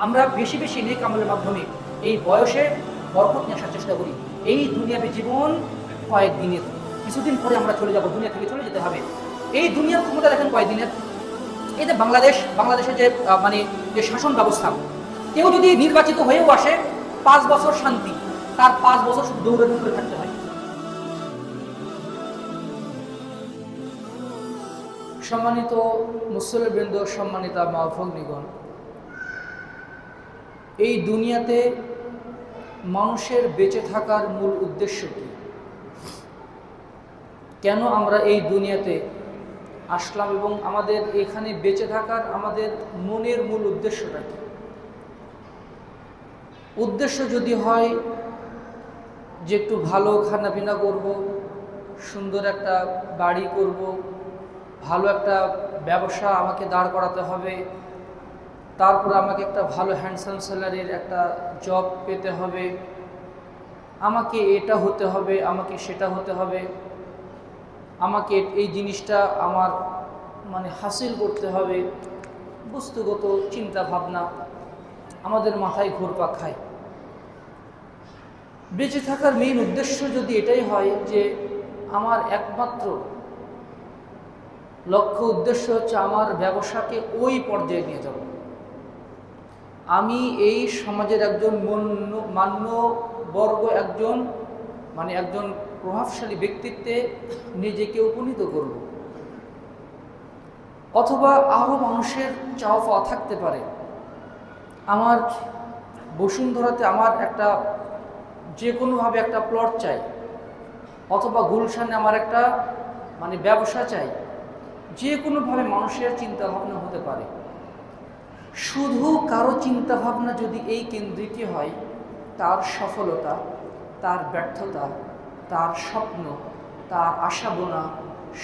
আমরা বেশি বেশি নেক আমলের মাধ্যমে এই বয়সে বরকত নিয়ে আসার চেষ্টা করি। এই দুনিয়াবী জীবন কয়েকদিনের, কিছুদিন পরে আমরা চলে যাব, দুনিয়া থেকে চলে যেতে হবে। এই দুনিয়ার ক্ষমতা দেখেন কয়েকদিনের। এই যে বাংলাদেশের যে যে শাসন ব্যবস্থা, কেউ যদি নির্বাচিত হয়েও আসে 5 বছর শান্তি, তার 5 বছর শুধু দৌড়াদৌড়ি করে থাকতে হয়। সম্মানিত মুসল্লিবৃন্দ, সম্মানিতা মা ও ভগ্নীগণ, এই দুনিয়াতে মানুষের বেঁচে থাকার মূল উদ্দেশ্য কি? কেন আমরা এই দুনিয়াতে আসলাম এবং আমাদের এখানে বেঁচে থাকার আমাদের মনের মূল উদ্দেশ্যটা কি? উদ্দেশ্য যদি হয় যে একটু ভালো খানাপিনা করব, সুন্দর একটা বাড়ি করব, ভালো একটা ব্যবসা আমাকে দাঁড় করাতে হবে, তারপর আমাকে একটা ভালো হ্যান্ডসাম স্যালারির একটা জব পেতে হবে, আমাকে এটা হতে হবে, আমাকে সেটা হতে হবে, আমাকে এই জিনিসটা আমার হাসিল করতে হবে, বস্তুগত চিন্তা ভাবনা আমাদের মাথায় ঘুরপাক খায়। বেঁচে থাকার মেইন উদ্দেশ্য যদি এটাই হয় যে আমার একমাত্র লক্ষ্য উদ্দেশ্য হচ্ছে আমার ব্যবসাকে ওই পর্যায়ে নিয়ে যাব, আমি এই সমাজের একজন মান্যবর্গ, একজন প্রভাবশালী ব্যক্তিত্বে নিজেকে উপনীত করব। অথবা আরও মানুষের চাওয়া পাওয়া থাকতে পারে, আমার বসুন্ধরাতে আমার একটা যে কোনোভাবে একটা প্লট চাই, অথবা গুলশানে আমার একটা ব্যবসা চাই, যে কোনোভাবে মানুষের চিন্তা ভাবনা হতে পারে। শুধু কারো চিন্তা ভাবনা যদি এই কেন্দ্রিকই হয়, তার সফলতা, তার ব্যর্থতা, তার স্বপ্ন, তার আশাবোনা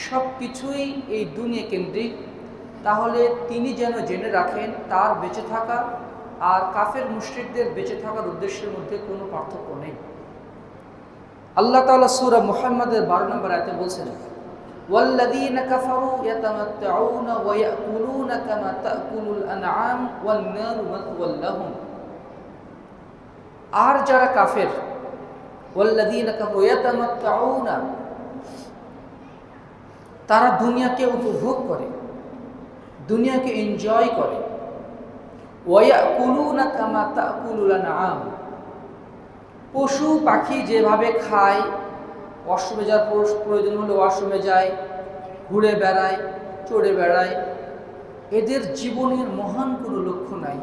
সব কিছুই এই দুনিয়া কেন্দ্রিক, তাহলে তিনি যেন জেনে রাখেন তার বেঁচে থাকা আর কাফের মুশরিকদের বেঁচে থাকার উদ্দেশ্যের মধ্যে কোনো পার্থক্য নেই। আল্লাহ তাআলা সূরা মুহাম্মাদের 12 নম্বর আয়াতে বলছেন, ওয়াল্লাযীনা কাফারু ইয়াতামাত্তাউনা ওয়া ইয়াকুলুনা কামা তাকুলুল আনআম ওয়ান নারু মাথওয়াল লাহুম। আর যারা কাফের, ওয়াল্লাযীনা কাফারু ইয়াতামাত্তাউনা, তারা দুনিয়াকে উপভোগ করে, দুনিয়াকে এনজয় করে, ওয়া ইয়াকুলুনা কামা তাকুলুল আনআম, পশু পাখি যেভাবে খায়, ওয়াশরুমে যাওয়ার প্রয়োজন হলে ওয়াশরুমে যায়, ঘুরে বেড়ায়, চড়ে বেড়ায়, এদের জীবনের মহান কোনো লক্ষ্য নাই।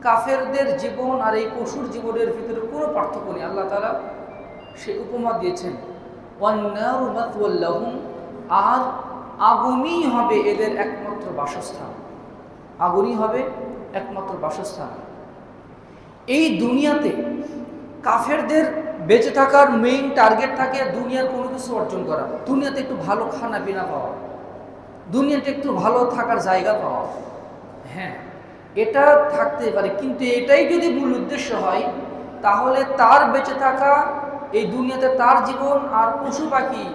কাফেরদের জীবন আর এই পশুর জীবনের ভিতরে কোনো পার্থক্য নেই। আল্লাহ তাআলা সে উপমা দিয়েছেন, ওয়ান্নারু মাথওয়াল লাহুম, আর আগুনই হবে এদের একমাত্র বাসস্থান, আগুনই হবে একমাত্র বাসস্থান। এই দুনিয়াতে কাফেরদের বেঁচে থাকার মেইন টার্গেট থাকে দুনিয়ার কোনো কিছু অর্জন করা, দুনিয়াতে একটু ভালো খানা পিনা পাওয়া, দুনিয়াতে একটু ভালো থাকার জায়গা পাওয়া। হ্যাঁ, এটা থাকতে পারে, কিন্তু এটাই যদি মূল উদ্দেশ্য হয়, তাহলে তার বেঁচে থাকা এই দুনিয়াতে তার জীবন আর পশু পাখি,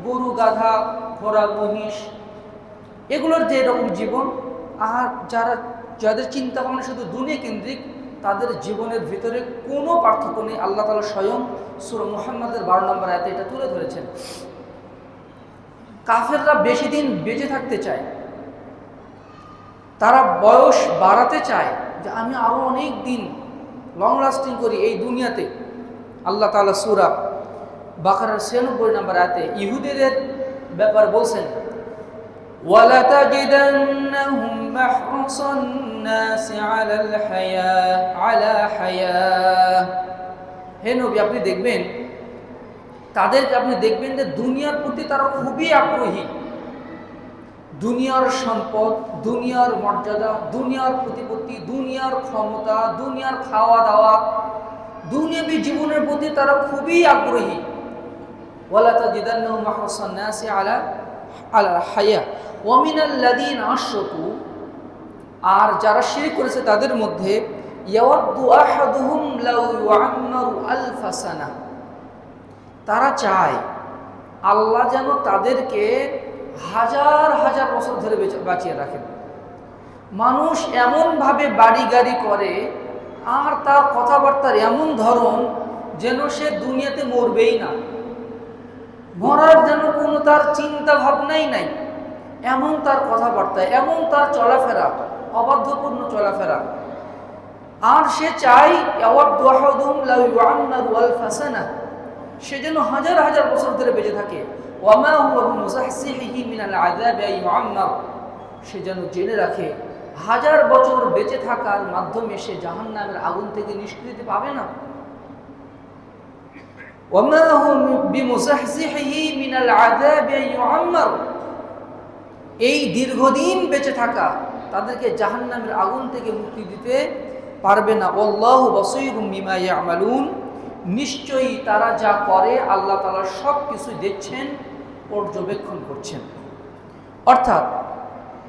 গরু গাধা ঘোড়া মহিষ, এগুলোর যে এরকম জীবন, আর যাদের চিন্তা ভাবনা শুধু দুনিয়া কেন্দ্রিক, তাদের জীবনের ভিতরে কোনো পার্থক্য নেই। আল্লাহ তাআলা স্বয়ং সূরা মুহাম্মাদের 12 নম্বর আয়াতে এটা তুলে ধরেছেন। কাফেররা বেশি দিন বেঁচে থাকতে চায়, তারা বয়স বাড়াতে চায় যে আমি আরো অনেক দিন লং লাস্টিং করি এই দুনিয়াতে। আল্লাহ তাআলা সূরা বাকারার 96 নম্বর আয়াতে ইহুদিদের ব্যাপার বলছেন, ওয়ালা তাজিদান্নাহুম আহরাসান নাসি আলা হায়া। হে নবী, আপনি দেখবেন তাদেরকে, আপনি দেখবেন যে দুনিয়ার প্রতি তারা খুবই আগ্রহী। দুনিয়ার সম্পদ, দুনিয়ার মর্যাদা, দুনিয়ার প্রতিপত্তি, দুনিয়ার ক্ষমতা, দুনিয়ার খাওয়া দাওয়া, দুনিয়াবী জীবনের প্রতি তারা খুবই আগ্রহী। ওয়ালা তাজিদান্নাহুম আহরাসান নাসি আলা হায়া ওয়া মিনাল্লাযীনা আশরাকু, আর যারা শিরক করেছে তাদের মধ্যে ইয়াওয়াদ্দু আহাদুহুম লাউ ইউআম্মারু আলফা সানা, তারা চায় আল্লাহ যেন তাদেরকে হাজার হাজার বছর ধরে বাঁচিয়ে রাখেন। মানুষ এমনভাবে বাড়ি গাড়ি করে আর তার কথাবার্তার এমন ধরন যেন সে দুনিয়াতে মরবেই না, মরার যেন কোনো তার চিন্তা ভাবনাই নাই, এমন তার কথাবার্তা, এমন তার চলাফেরা, অবাধ্যপূর্ণ চলাফেরা। আর সে চাই সে যেন হাজার হাজার বছর ধরে বেঁচে থাকে। সে যেন জেনে রাখে হাজার বছর বেঁচে থাকার মাধ্যমে সে জাহান্নামের আগুন থেকে নিষ্কৃতি পাবে না। এই দীর্ঘদিন বেঁচে থাকা তাদেরকে জাহান্নামের আগুন থেকে মুক্তি দিতে পারবে না। আল্লাহু বাসীরুম বিমা ইয়ামালুন, নিশ্চয়ই তারা যা করে আল্লাহ তাআলা সব কিছু দেখছেন, পর্যবেক্ষণ করছেন। অর্থাৎ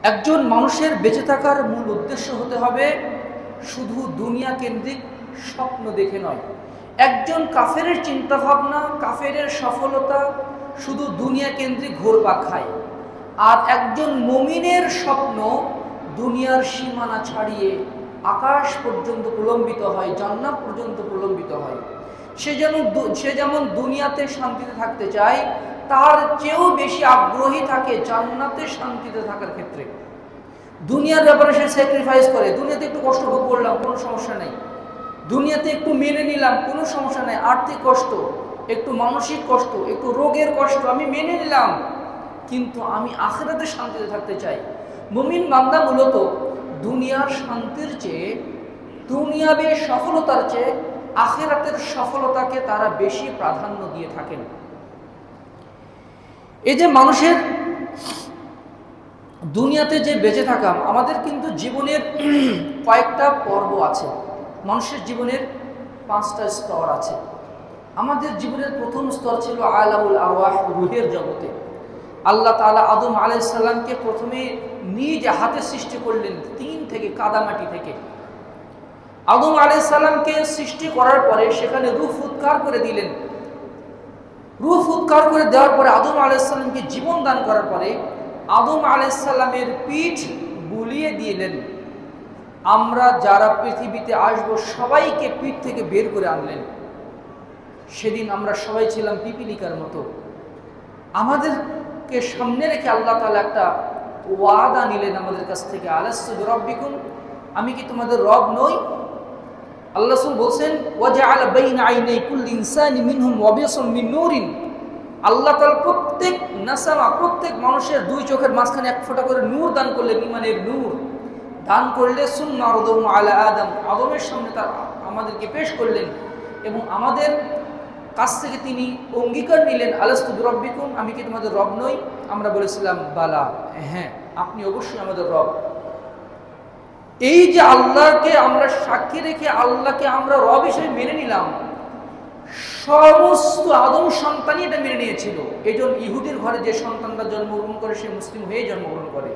একজন মানুষের বেঁচে থাকার মূল উদ্দেশ্য হতে হবে শুধু দুনিয়া কেন্দ্রিক স্বপ্ন দেখে নয়। একজন কাফেরের চিন্তাভাবনা, কাফেরের সফলতা শুধু দুনিয়া কেন্দ্রিক ঘুরপাক খায়, আর একজন মুমিনের স্বপ্ন দুনিয়ার সীমানা ছাড়িয়ে আকাশ পর্যন্ত প্রলম্বিত হয়, জান্নাত পর্যন্ত প্রলম্বিত হয়। সে যেমন দুনিয়াতে শান্তিতে থাকতে চায়, তার চেয়েও বেশি আগ্রহী থাকে জান্নাতে শান্তিতে থাকার ক্ষেত্রে। দুনিয়ার ব্যাপারে সে স্যাক্রিফাইস করে, দুনিয়াতে একটু কষ্ট ভোগ করলাম কোনো সমস্যা নেই, দুনিয়াতে একটু মেনে নিলাম কোনো সমস্যা নেই, আর্থিক কষ্ট, একটু মানসিক কষ্ট, একটু রোগের কষ্ট আমি মেনে নিলাম, কিন্তু আমি আখিরাতে শান্তিতে থাকতে চাই। মুমিন বান্দা মূলত দুনিয়ার শান্তির চেয়ে, দুনিয়াবী সফলতার চেয়ে আখিরাতের সফলতাকে তারা বেশি প্রাধান্য দিয়ে থাকেন। এই যে মানুষের দুনিয়াতে যে বেঁচে থাকা, আমাদের কিন্তু জীবনের কয়েকটা পর্ব আছে, মানুষের জীবনের 5টা স্তর আছে। আমাদের জীবনের প্রথম স্তর ছিল আলামুল আরওয়াহ, রূহের জগতে। আল্লাহ তাআলা আদম আলাইহিস সালামকে প্রথমে নিজ হাতে সৃষ্টি করলেন 3 থেকে কাদামাটি থেকে। আদম আলাইহিস সালামকে সৃষ্টি করার পরে সেখানে রূহ ফুৎকার করে দিলেন। রূহ ফুৎকার করে দেওয়ার পরে আদম আলাইহিস সালামকে জীবন দান করার পরে আদম আলাইহিস সালামের পিঠ বুলিয়ে দিলেন। আমরা যারা পৃথিবীতে আসবো সবাইকে পিঠ থেকে বের করে আনলেন। সেদিন আমরা সবাই ছিলাম পিপিলিকার মতো। আমাদেরকে সামনে রেখে আল্লাহ তাআলা একটা ওয়াদা নিলেন আমাদের কাছ থেকে, আলাস্তু বিরাব্বিকুম, আমি কি তোমাদের রব নই? আল্লাহ রাসূল বলছেন ওয়াজআলা বাইনা আইনাই কুল্লি ইনসানি মিনহুম ওয়াবিয়াসুম মিন নূরিন। আল্লাহ তাআলা প্রত্যেক নাসামা, প্রত্যেক মানুষের 2 চোখের মাঝখানে 1 ফোঁটা করে নূর দান করলেন, ইমানের নূর দান করলে। সুম্মা আরদাহু আলা আদম, আদমের সামনে তার আমাদেরকে পেশ করলেন এবং আমাদের কাছ থেকে তিনি অঙ্গীকার নিলেন, আলাস্তু বিরাব্বিকুম, আমি কি তোমাদের রব নই? আমরা বলেছিলাম বালা, হ্যাঁ আপনি অবশ্যই আমাদের রব। এই যে আল্লাহকে আমরা সাক্ষী রেখে আল্লাহকে আমরা রব হিসেবে মেনে নিলাম, সমস্ত আদম সন্তানই এটা মেনে নিয়েছিল। এই জন্য ইহুদির ঘরে যে সন্তানরা জন্মগ্রহণ করে সে মুসলিম হয়েই জন্মগ্রহণ করে,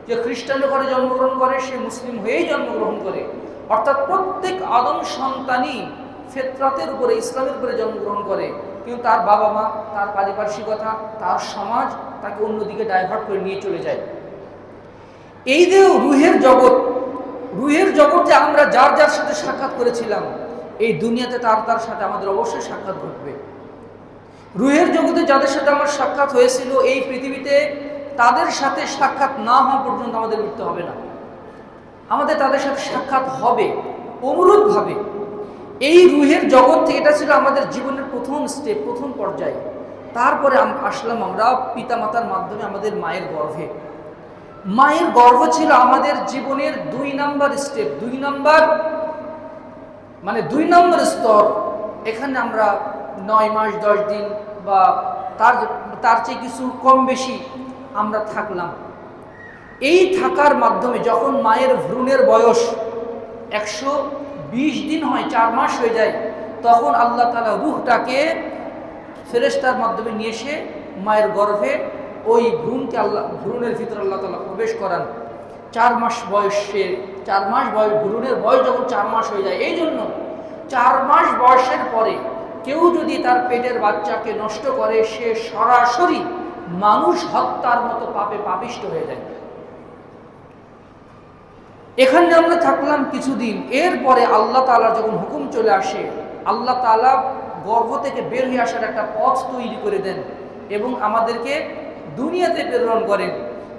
যে খ্রিস্টানের ঘরে জন্মগ্রহণ করে সে মুসলিম হয়েই জন্মগ্রহণ করে। অর্থাৎ প্রত্যেক আদম সন্তানই ফিতরাতের উপরে, ইসলামের উপরে জন্মগ্রহণ করে, কিন্তু তার বাবা মা, তার পারিপার্শ্বিকতা, তার সমাজ তাকে অন্যদিকে ডাইভার্ট করে নিয়ে চলে যায়। এই যে রূহের জগৎ, রূহের জগতে আমরা যার যার সাথে সাক্ষাৎ করেছিলাম, এই দুনিয়াতে তার সাথে আমাদের অবশ্যই সাক্ষাৎ ঘটবে। রূহের জগতে যাদের সাথে আমার সাক্ষাৎ হয়েছিল এই পৃথিবীতে, তাদের সাথে সাক্ষাৎ না হওয়া পর্যন্ত আমাদের মৃত্যু হবে না। আমাদের তাদের সাথে সাক্ষাৎ হবে অনুরূপভাবে। এই রূহের জগৎ থেকে, এটা ছিল আমাদের জীবনের প্রথম স্টেপ, প্রথম পর্যায়ে। তারপরে আসলাম আমরা পিতামাতার মাধ্যমে আমাদের মায়ের গর্ভে। মায়ের গর্ভ ছিল আমাদের জীবনের 2 নম্বর স্টেপ, 2 নম্বর স্তর। এখানে আমরা 9 মাস 10 দিন বা তার চেয়ে কিছু কম বেশি আমরা থাকলাম। এই থাকার মাধ্যমে যখন মায়ের ভ্রূণের বয়স 120 দিন হয়, 4 মাস হয়ে যায়, তখন আল্লাহ তাআলা রূহটাকে ফেরেশতার মাধ্যমে নিয়ে এসে মায়ের গর্ভে ওই ভ্রূণের ভিতরে আল্লাহ তাআলা প্রবেশ করান। 4 মাস বয়সে, 4 মাস বয়স, ভ্রূণের বয়স যখন 4 মাস হয়ে যায়, এই জন্য 4 মাস বয়সের পরে কেউ যদি তার পেটের বাচ্চাকে নষ্ট করে, সে সরাসরি মানুষ হত্যার মতো পাপে পাপিষ্ট হয়ে যায়। এখানে আমরা থাকলাম কিছুদিন, এরপরে আল্লাহ তাআলার যখন হুকুম চলে আসে, আল্লাহ তাআলা গর্ভ থেকে বের হয়ে আসার একটা পথ তৈরি করে দেন এবং আমাদেরকে দুনিয়াতে প্রেরণ করেন।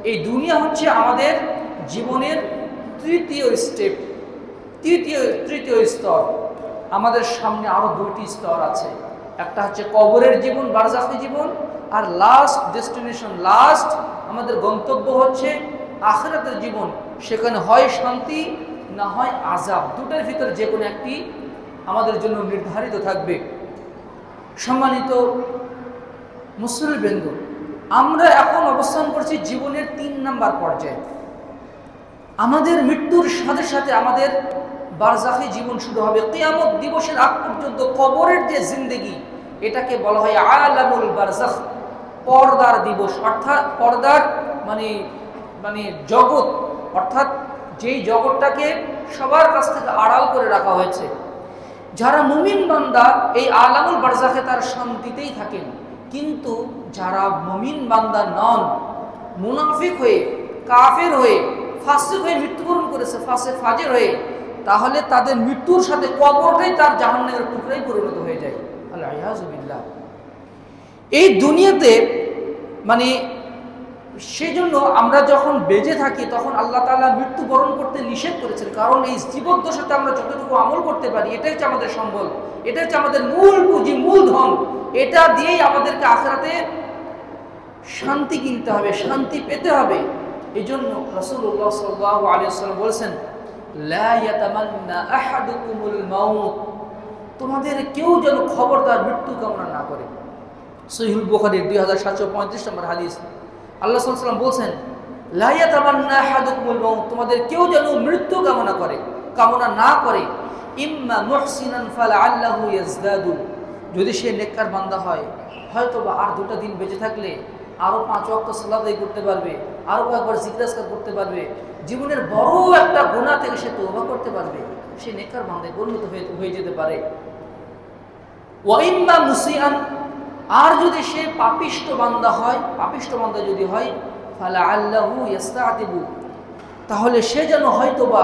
এই দুনিয়া হচ্ছে আমাদের জীবনের তৃতীয় স্টেপ, তৃতীয় স্তর। আমাদের সামনে আরো দুইটি স্তর আছে, একটা হচ্ছে কবরের জীবন, বারজাখী জীবন, আর লাস্ট ডেস্টিনেশন, লাস্ট আমাদের গন্তব্য হচ্ছে আখিরাতের জীবন। সেখানে হয় শান্তি না হয় আযাব, দুটোর ভিতরে যে কোনো একটি আমাদের জন্য নির্ধারিত থাকবে। সম্মানিত মুসলিমবৃন্দ, আমরা এখন অবস্থান করছি জীবনের 3 নাম্বার পর্যায়ে। আমাদের মৃত্যুর সাথে সাথে আমাদের বারজাখী জীবন শুরু হবে। কিয়ামত দিবসের আগ পর্যন্ত কবরের যে জিন্দেগি, এটাকে বলা হয় আলামুল বারজাখ, পর্দার দিবস। অর্থাৎ পর্দার মানে জগৎ, অর্থাৎ যেই জগৎটাকে সবার কাছ থেকে আড়াল করে রাখা হয়েছে। যারা মুমিন বান্দা এই আলামুল বারজাখে তার শান্তিতেই থাকেন, কিন্তু যারা মুমিন বান্দা নন, মুনাফিক হয়ে, কাফের হয়ে, ফাসিক হয়ে মৃত্যুবরণ করেছে, ফাজের হয়ে, তাহলে তাদের মৃত্যুর সাথে কবরটাই তার জাহান্নামের টুকরাই পরিণত হয়ে যায়। আল্লাহ ইয়াযু বিল্লাহ। এই দুনিয়াতে সেজন্য আমরা যখন বেঁচে থাকি তখন আল্লাহ তাআলা মৃত্যুবরণ করতে নিষেধ করেছেন, কারণ এই জীবদ্দশাতে আমরা যতটুকু আমল করতে পারি এটাই হচ্ছে আমাদের সম্বল, এটা হচ্ছে আমাদের মূল পুঁজি, মূল ধন। এটা দিয়েই আমাদেরকে আখিরাতে শান্তি কিনতে হবে, শান্তি পেতে হবে। এই জন্য রাসূলুল্লাহ সাল্লাল্লাহু আলাইহি ওয়াসাল্লাম বলেছেন, লা ইয়াতামান্না আহাদুকুমুল মাউত, তোমাদের কেউ যেন খবরদার মৃত্যু কামনা না করে। সহিহুল বুখারীর 2735 নম্বর হাদিস। আল্লাহ সাল্লাল্লাহু আলাইহি ওয়াসাল্লাম বলছেন, লা ইয়াতামান্না আহাদুকুমুল মাউত, তোমাদের কেউ যেন মৃত্যু কামনা না করে। ইম্মা মুহসিনান ফালাআল্লাহু ইয়াজদাদু, যদি সে নেককার বান্দা হয়, হয়তো বা আর 2টা দিন বেঁচে থাকলে আরো 5 ওয়াক্ত সালাত আদায় করতে পারবে, আরো কয়েকবার জিকির আজকার করতে পারবে, জীবনের বড় একটা গুনাহ থেকে সে তওবা করতে পারবে, সে নেককার বান্দায় পরিণত হয়ে যেতে পারে। ওয়া ইম্মা মুসিআন, আর যদি সে পাপিষ্ট বান্দা হয়, পাপিষ্ট বান্দা যদি হয়, ফালাআল্লাহু ইস্তাতিবু, তাহলে সে যেন হয়তোবা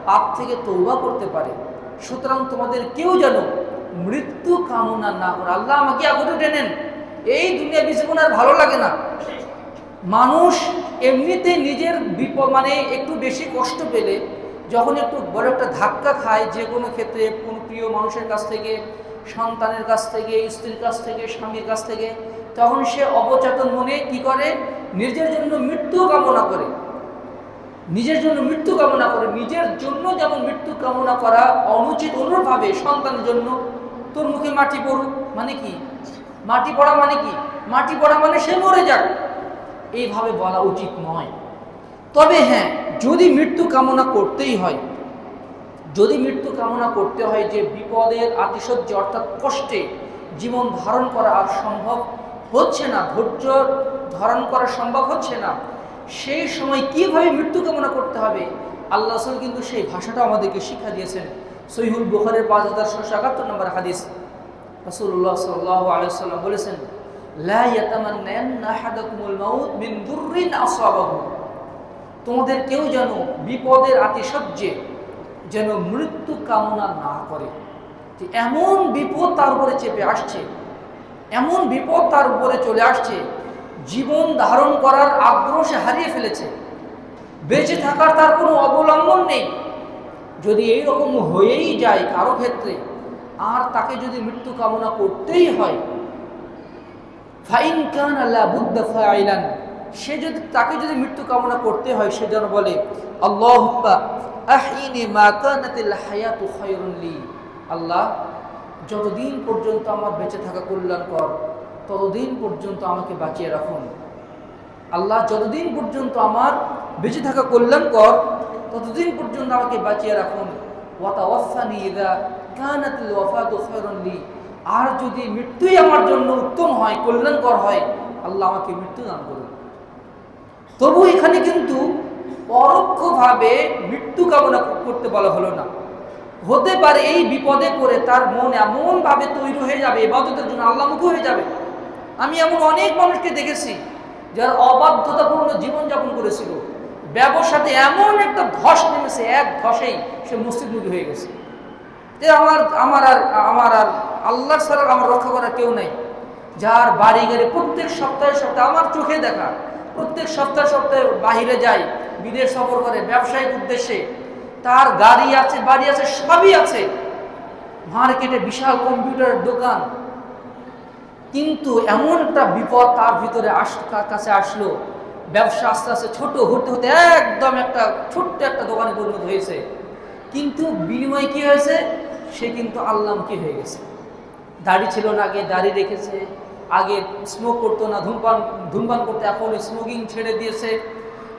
পাপ থেকে তওবা করতে পারে। সুতরাং তোমাদের কেউ যেন মৃত্যু কামনা না করে। আল্লাহ আমাকে আগুনে টেনেন, এই দুনিয়াবি জীবন আর ভালো লাগে না। মানুষ এমনিতে নিজের একটু বেশি কষ্ট পেলে, যখন একটু বড় একটা ধাক্কা খায় যে কোনো ক্ষেত্রে, কোনো প্রিয় মানুষের কাছ থেকে, সন্তানের কাছ থেকে, স্ত্রীর কাছ থেকে, স্বামীর কাছ থেকে, তখন সে অবচেতন মনে কি করে, নিজের জন্য মৃত্যু কামনা করে, নিজের জন্য মৃত্যু কামনা করে। নিজের জন্য যেমন মৃত্যু কামনা করা অনুচিত, অনুরূপভাবে সন্তানের জন্য তোর মুখে মাটি পড়ুক মানে কি, মাটি পড়া মানে কি, মাটি পড়া মানে সে মরে যাক, এইভাবে বলা উচিত নয়। তবে হ্যাঁ, যদি মৃত্যু কামনা করতেই হয়, যদি মৃত্যু কামনা করতে হয় যে বিপদের আতিশয্যে অর্থাৎ কষ্টে জীবন ধারণ করা আর সম্ভব হচ্ছে না, ধৈর্য ধারণ করা সম্ভব হচ্ছে না, সেই সময় কিভাবে মৃত্যু কামনা করতে হবে আল্লাহ রাসূল কিন্তু সেই ভাষাটা আমাদেরকে শিক্ষা দিয়েছেন। সহিহুল বুখারীর 5671 নম্বর হাদিস, রাসূলুল্লাহ সাল্লাল্লাহু আলাইহি ওয়াসাল্লাম বলেছেন, লা ইয়াতামান্নান্না আহাদাকুমুল মাউত মিন দুররিন আসাবাহু, তোমাদের কেউ যেন বিপদের আতিশয্যে যেন মৃত্যু কামনা না করে। যে এমন বিপদ তার উপরে চেপে আসছে, এমন বিপদ তার উপরে চলে আসছে, জীবন ধারণ করার আগ্রহ সে হারিয়ে ফেলেছে, বেঁচে থাকার তার কোনো অবলম্বন নেই। যদি এইরকম হয়েই যায় কারো ক্ষেত্রে, আর তাকে যদি মৃত্যু কামনা করতেই হয়, ফাইন কানা লা বুদ্দা ফাইলান, সে যদি তাকে যদি মৃত্যু কামনা করতে হয়, সে যেন বলে, আল্লাহুম্মা আহিনি মা কানাতিল হায়াতু খায়রুন লি, আল্লাহ যতদিন পর্যন্ত আমার বেঁচে থাকা কল্যাণকর, ততদিন পর্যন্ত আমাকে বাঁচিয়ে রাখুন। আল্লাহ যতদিন পর্যন্ত আমার বেঁচে থাকা কল্যাণকর, ততদিন পর্যন্ত আমাকে বাঁচিয়ে রাখুন। ওয়া তাওয়াফানি ইযা কানাতিল ওয়াফাতু খায়রুন লি, আর যদি মৃত্যুই আমার জন্য উত্তম হয়, কল্যাণকর হয়, আল্লাহ আমাকে মৃত্যু দান করুন। তবু এখানে কিন্তু পরোক্ষভাবে মৃত্যু কামনা করতে বলা হলো না। হতে পারে এই বিপদে পড়ে তার মন এমনভাবে তৈরি হয়ে যাবে, ইবাদতের জন্য আল্লাহমুখী হয়ে যাবে। আমি এমন অনেক মানুষকে দেখেছি যারা অবাধ্যতাপূর্ণ জীবনযাপন করেছিল, ব্যবসাতে এমন একটা ধস নেমেছে, এক ধসেই সে মসজিদমুখী হয়ে গেছে যে আমার আর আল্লাহ ছাড়া আমার রক্ষা করার কেউ নাই। যার বাড়ি গাড়ি প্রত্যেক সপ্তাহে আমার চোখে দেখা, প্রত্যেক সপ্তাহে বাহিরে যায়, বিদেশ সফর করে ব্যবসায়িক উদ্দেশ্যে, তার গাড়ি আছে, বাড়ি আছে, সবই আছে, মার্কেটে বিশাল কম্পিউটারের দোকান, কিন্তু এমন একটা বিপদ তার ভিতরে কাছে আসলো, ব্যবসা আস্তে আস্তে ছোট হতে হতে একদম একটা ছোট্ট একটা দোকানে পরিণত হয়েছে। কিন্তু বিনিময়ে কি হয়েছে, সে কিন্তু আল্লাহমুখী হয়ে গেছে। দাড়ি ছিল না, আগে দাড়ি রেখেছে, আগে স্মোক করতো না, ধূমপান করতে, এখন স্মোকিং ছেড়ে দিয়েছে,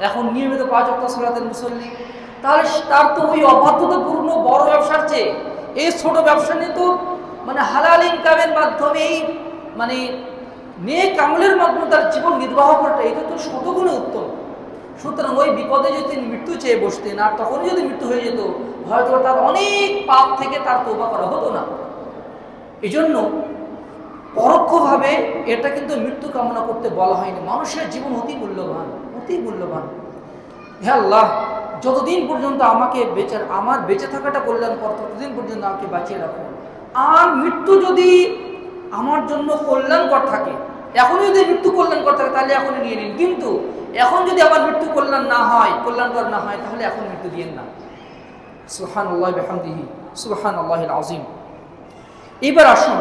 এখন নিয়মিত 5 ওয়াক্ত সালাতের মুসল্লি। তাহলে তার তো ওই অবাধ্যতাপূর্ণ বড় ব্যবসার চেয়ে এই ছোট ব্যবসা নিয়ে তো মানে হালাল ইনকামের মাধ্যমেই মানে নেক আমলের মাধ্যমে তার জীবন নির্বাহ করাটা এটা তো শতগুণে উত্তম। সুতরাং ওই বিপদে যদি তিনি মৃত্যু চেয়ে বসতেন, আর তখনই যদি মৃত্যু হয়ে যেত, হয়তো তার অনেক পাপ থেকে তার তওবা করা হতো না। এই জন্য পরোক্ষভাবে এটা কিন্তু মৃত্যু কামনা করতে বলা হয়নি। মানুষের জীবন অতি মূল্যবান, অতি মূল্যবান। হে আল্লাহ, যতদিন পর্যন্ত আমার বেঁচে থাকাটা কল্যাণকর, ততদিন পর্যন্ত আমাকে বাঁচিয়ে রাখুন। আর মৃত্যু যদি আমার জন্য কল্যাণকর থাকে, এখনই যদি মৃত্যু কল্যাণকর থাকে তাহলে এখনই নিয়ে নিন, কিন্তু এখন যদি আমার মৃত্যু কল্যাণকর না হয় তাহলে এখন মৃত্যু দিয়েন না। সুবহানাল্লাহি বিহামদিহি, সুবহানাল্লাহিল আযীম। এবার আসুন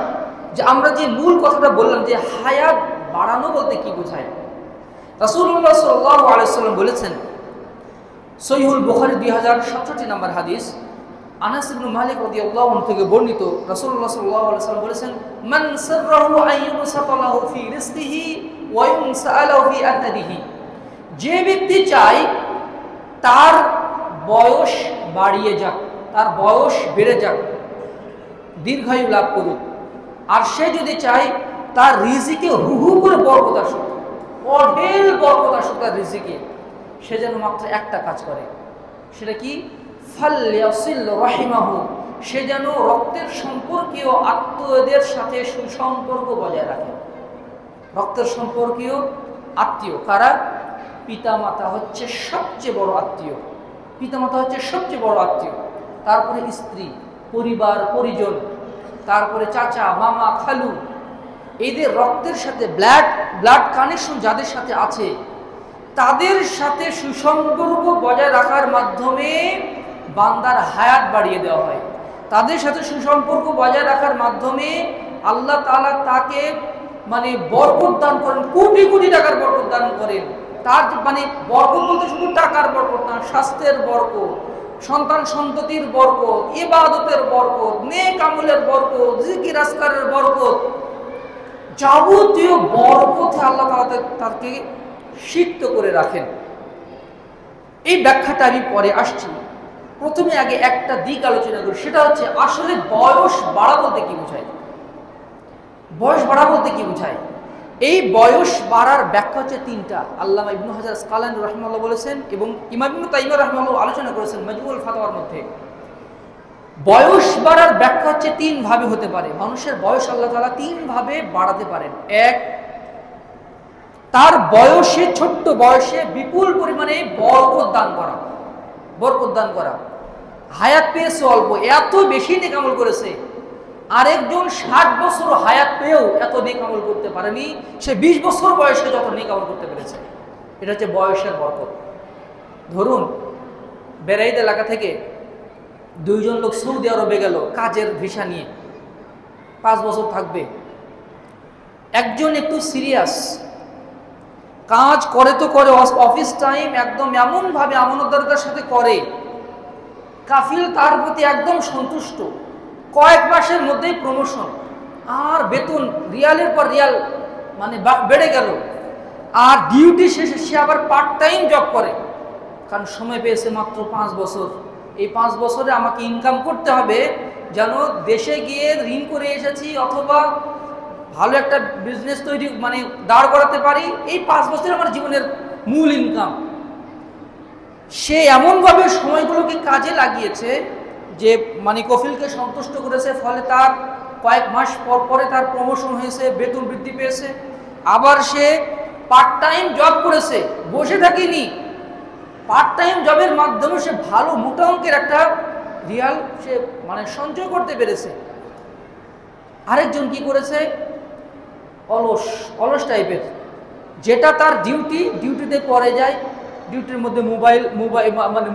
যে আমরা যে মূল কথাটা বললাম যে হায়াত বাড়ানো বলতে কি বোঝায়। রাসূলুল্লাহ সাল্লাল্লাহু আলাইহি ওয়াসাল্লাম বলেছেন, সহিহুল বুখারী 2067 নম্বর হাদিস, আনাস ইবনে মালিক রাদিয়াল্লাহু আনহু থেকে বর্ণিত, রাসূলুল্লাহ সাল্লাল্লাহু আলাইহি ওয়াসাল্লাম বলেছেন, মান সাররাহু আইয়ুসাতা লাহু ফি রিজকিহি ওয়া ইউনসালাহু ফি আতরিহি। যে ব্যক্তি চায় তার বয়স বাড়িয়ে যাক, তার বয়স বেড়ে যাক, দীর্ঘায়ু লাভ করুক, আর সে যদি চায় তার রিজিকে হু করে বরকত আসুক, অঢেল বরকত আসুক তার রিজিকে, সে যেন মাত্র একটা কাজ করে। সেটা কি? ফালইয়াসিল রাহিমাহু, সে যেন রক্তের সম্পর্কীয় আত্মীয়দের সাথে সুসম্পর্ক বজায় রাখে। রক্তের সম্পর্কীয় আত্মীয় কারা? পিতামাতা হচ্ছে সবচেয়ে বড় আত্মীয়, পিতামাতা হচ্ছে সবচেয়ে বড় আত্মীয়, তারপরে স্ত্রী, পরিবার পরিজন, তারপরে চাচা, মামা, খালু, এদের রক্তের সাথে ব্লাড কানেকশন যাদের সাথে আছে, তাদের সাথে সুসম্পর্ক বজায় রাখার মাধ্যমে বান্দার হায়াত বাড়িয়ে দেওয়া হয়। তাদের সাথে সুসম্পর্ক বজায় রাখার মাধ্যমে আল্লাহ তাআলা তাকে মানে বরকত দান করেন, কোটি কোটি টাকার বরকত দান করেন। তার মানে বরকত বলতে শুধু টাকার বরকত না, স্বাস্থ্যের বরকত, সন্তান সন্ততির বরকত, ইবাদতের বরকত, নেক আমলের বরকত, জিকির আজকারের বরকত, যাবতীয় বরকতে আল্লাহ তাআলা তাকে সিক্ত করে রাখেন। এই ব্যাখ্যাটা আমি পরে আসছি, প্রথমে আগে একটা দিক আলোচনা করি, সেটা হচ্ছে আসলে বয়স বাড়া বলতে কি বোঝায়। বয়স বাড়া বলতে কি বোঝায়? এই বয়স বাড়ার ব্যাখ্যা হচ্ছে তিনটা। আল্লামা ইবনে হাজার আসকালানী রাহিমাহুল্লাহ বলেছেন এবং ইমাম ইবনে তাইমিয়া রাহিমাহুল্লাহ আলোচনা করেছেন মাজমুউল ফাতাওয়ার মধ্যে। বয়স বাড়ার ব্যাখ্যা হচ্ছে তিন ভাবে হতে পারে। মানুষের বয়স আল্লাহ তাআলা তিন ভাবে বাড়াতে পারেন। এক, তার বয়সে, ছোট্ট বয়সে বিপুল পরিমাণে বরকত দান করা। হায়াত পেয়েছে অল্প, এত বেশি নেক আমল করেছে। আরেকজন 60 বছর হায়াত পেয়েও এত নেক আমল করতে পারেনি, সে 20 বছর বয়সে যত নেক আমল করতে পেরেছে। এটা হচ্ছে বয়সের বরকত। ধরুন বেরাইদ এলাকা থেকে দুইজন লোক সৌদি আরবে গেল কাজের ভিসা নিয়ে, 5 বছর থাকবে। একজন একটু সিরিয়াস, কাজ করে তো করে, অফিস টাইম একদম এমনভাবে আমানতদারদের সাথে করে, কাফিল তার প্রতি একদম সন্তুষ্ট, কয়েক মাসের মধ্যেই প্রমোশন, আর বেতন রিয়ালের পর রিয়াল মানে বেড়ে গেল। আর ডিউটি শেষে সে আবার পার্ট টাইম জব করে, কারণ সময় পেয়েছে মাত্র 5 বছর। এই 5 বছরে আমাকে ইনকাম করতে হবে, যেন দেশে গিয়ে ঋণ করে এসেছি অথবা ভালো একটা বিজনেস তৈরি মানে দাঁড় করাতে পারি। এই 5 বছর আমার জীবনের মূল ইনকাম। সে এমনভাবে সময়গুলোকে কাজে লাগিয়েছে যে মানে কফিলকে সন্তুষ্ট করেছে, ফলে তার কয়েক মাস পরে তার প্রমোশন হয়েছে, বেতন বৃদ্ধি পেয়েছে। আবার সে পার্ট টাইম জব করেছে, বসে থাকেনি, পার্ট টাইম জবের মাধ্যমে সে ভালো মোটা অঙ্কের একটা রিয়াল সে মানে সঞ্চয় করতে পেরেছে। আরেকজন কি করেছে, অলস অলস টাইপের, যেটা তার ডিউটিতে পরে যায়, ডিউটির মধ্যে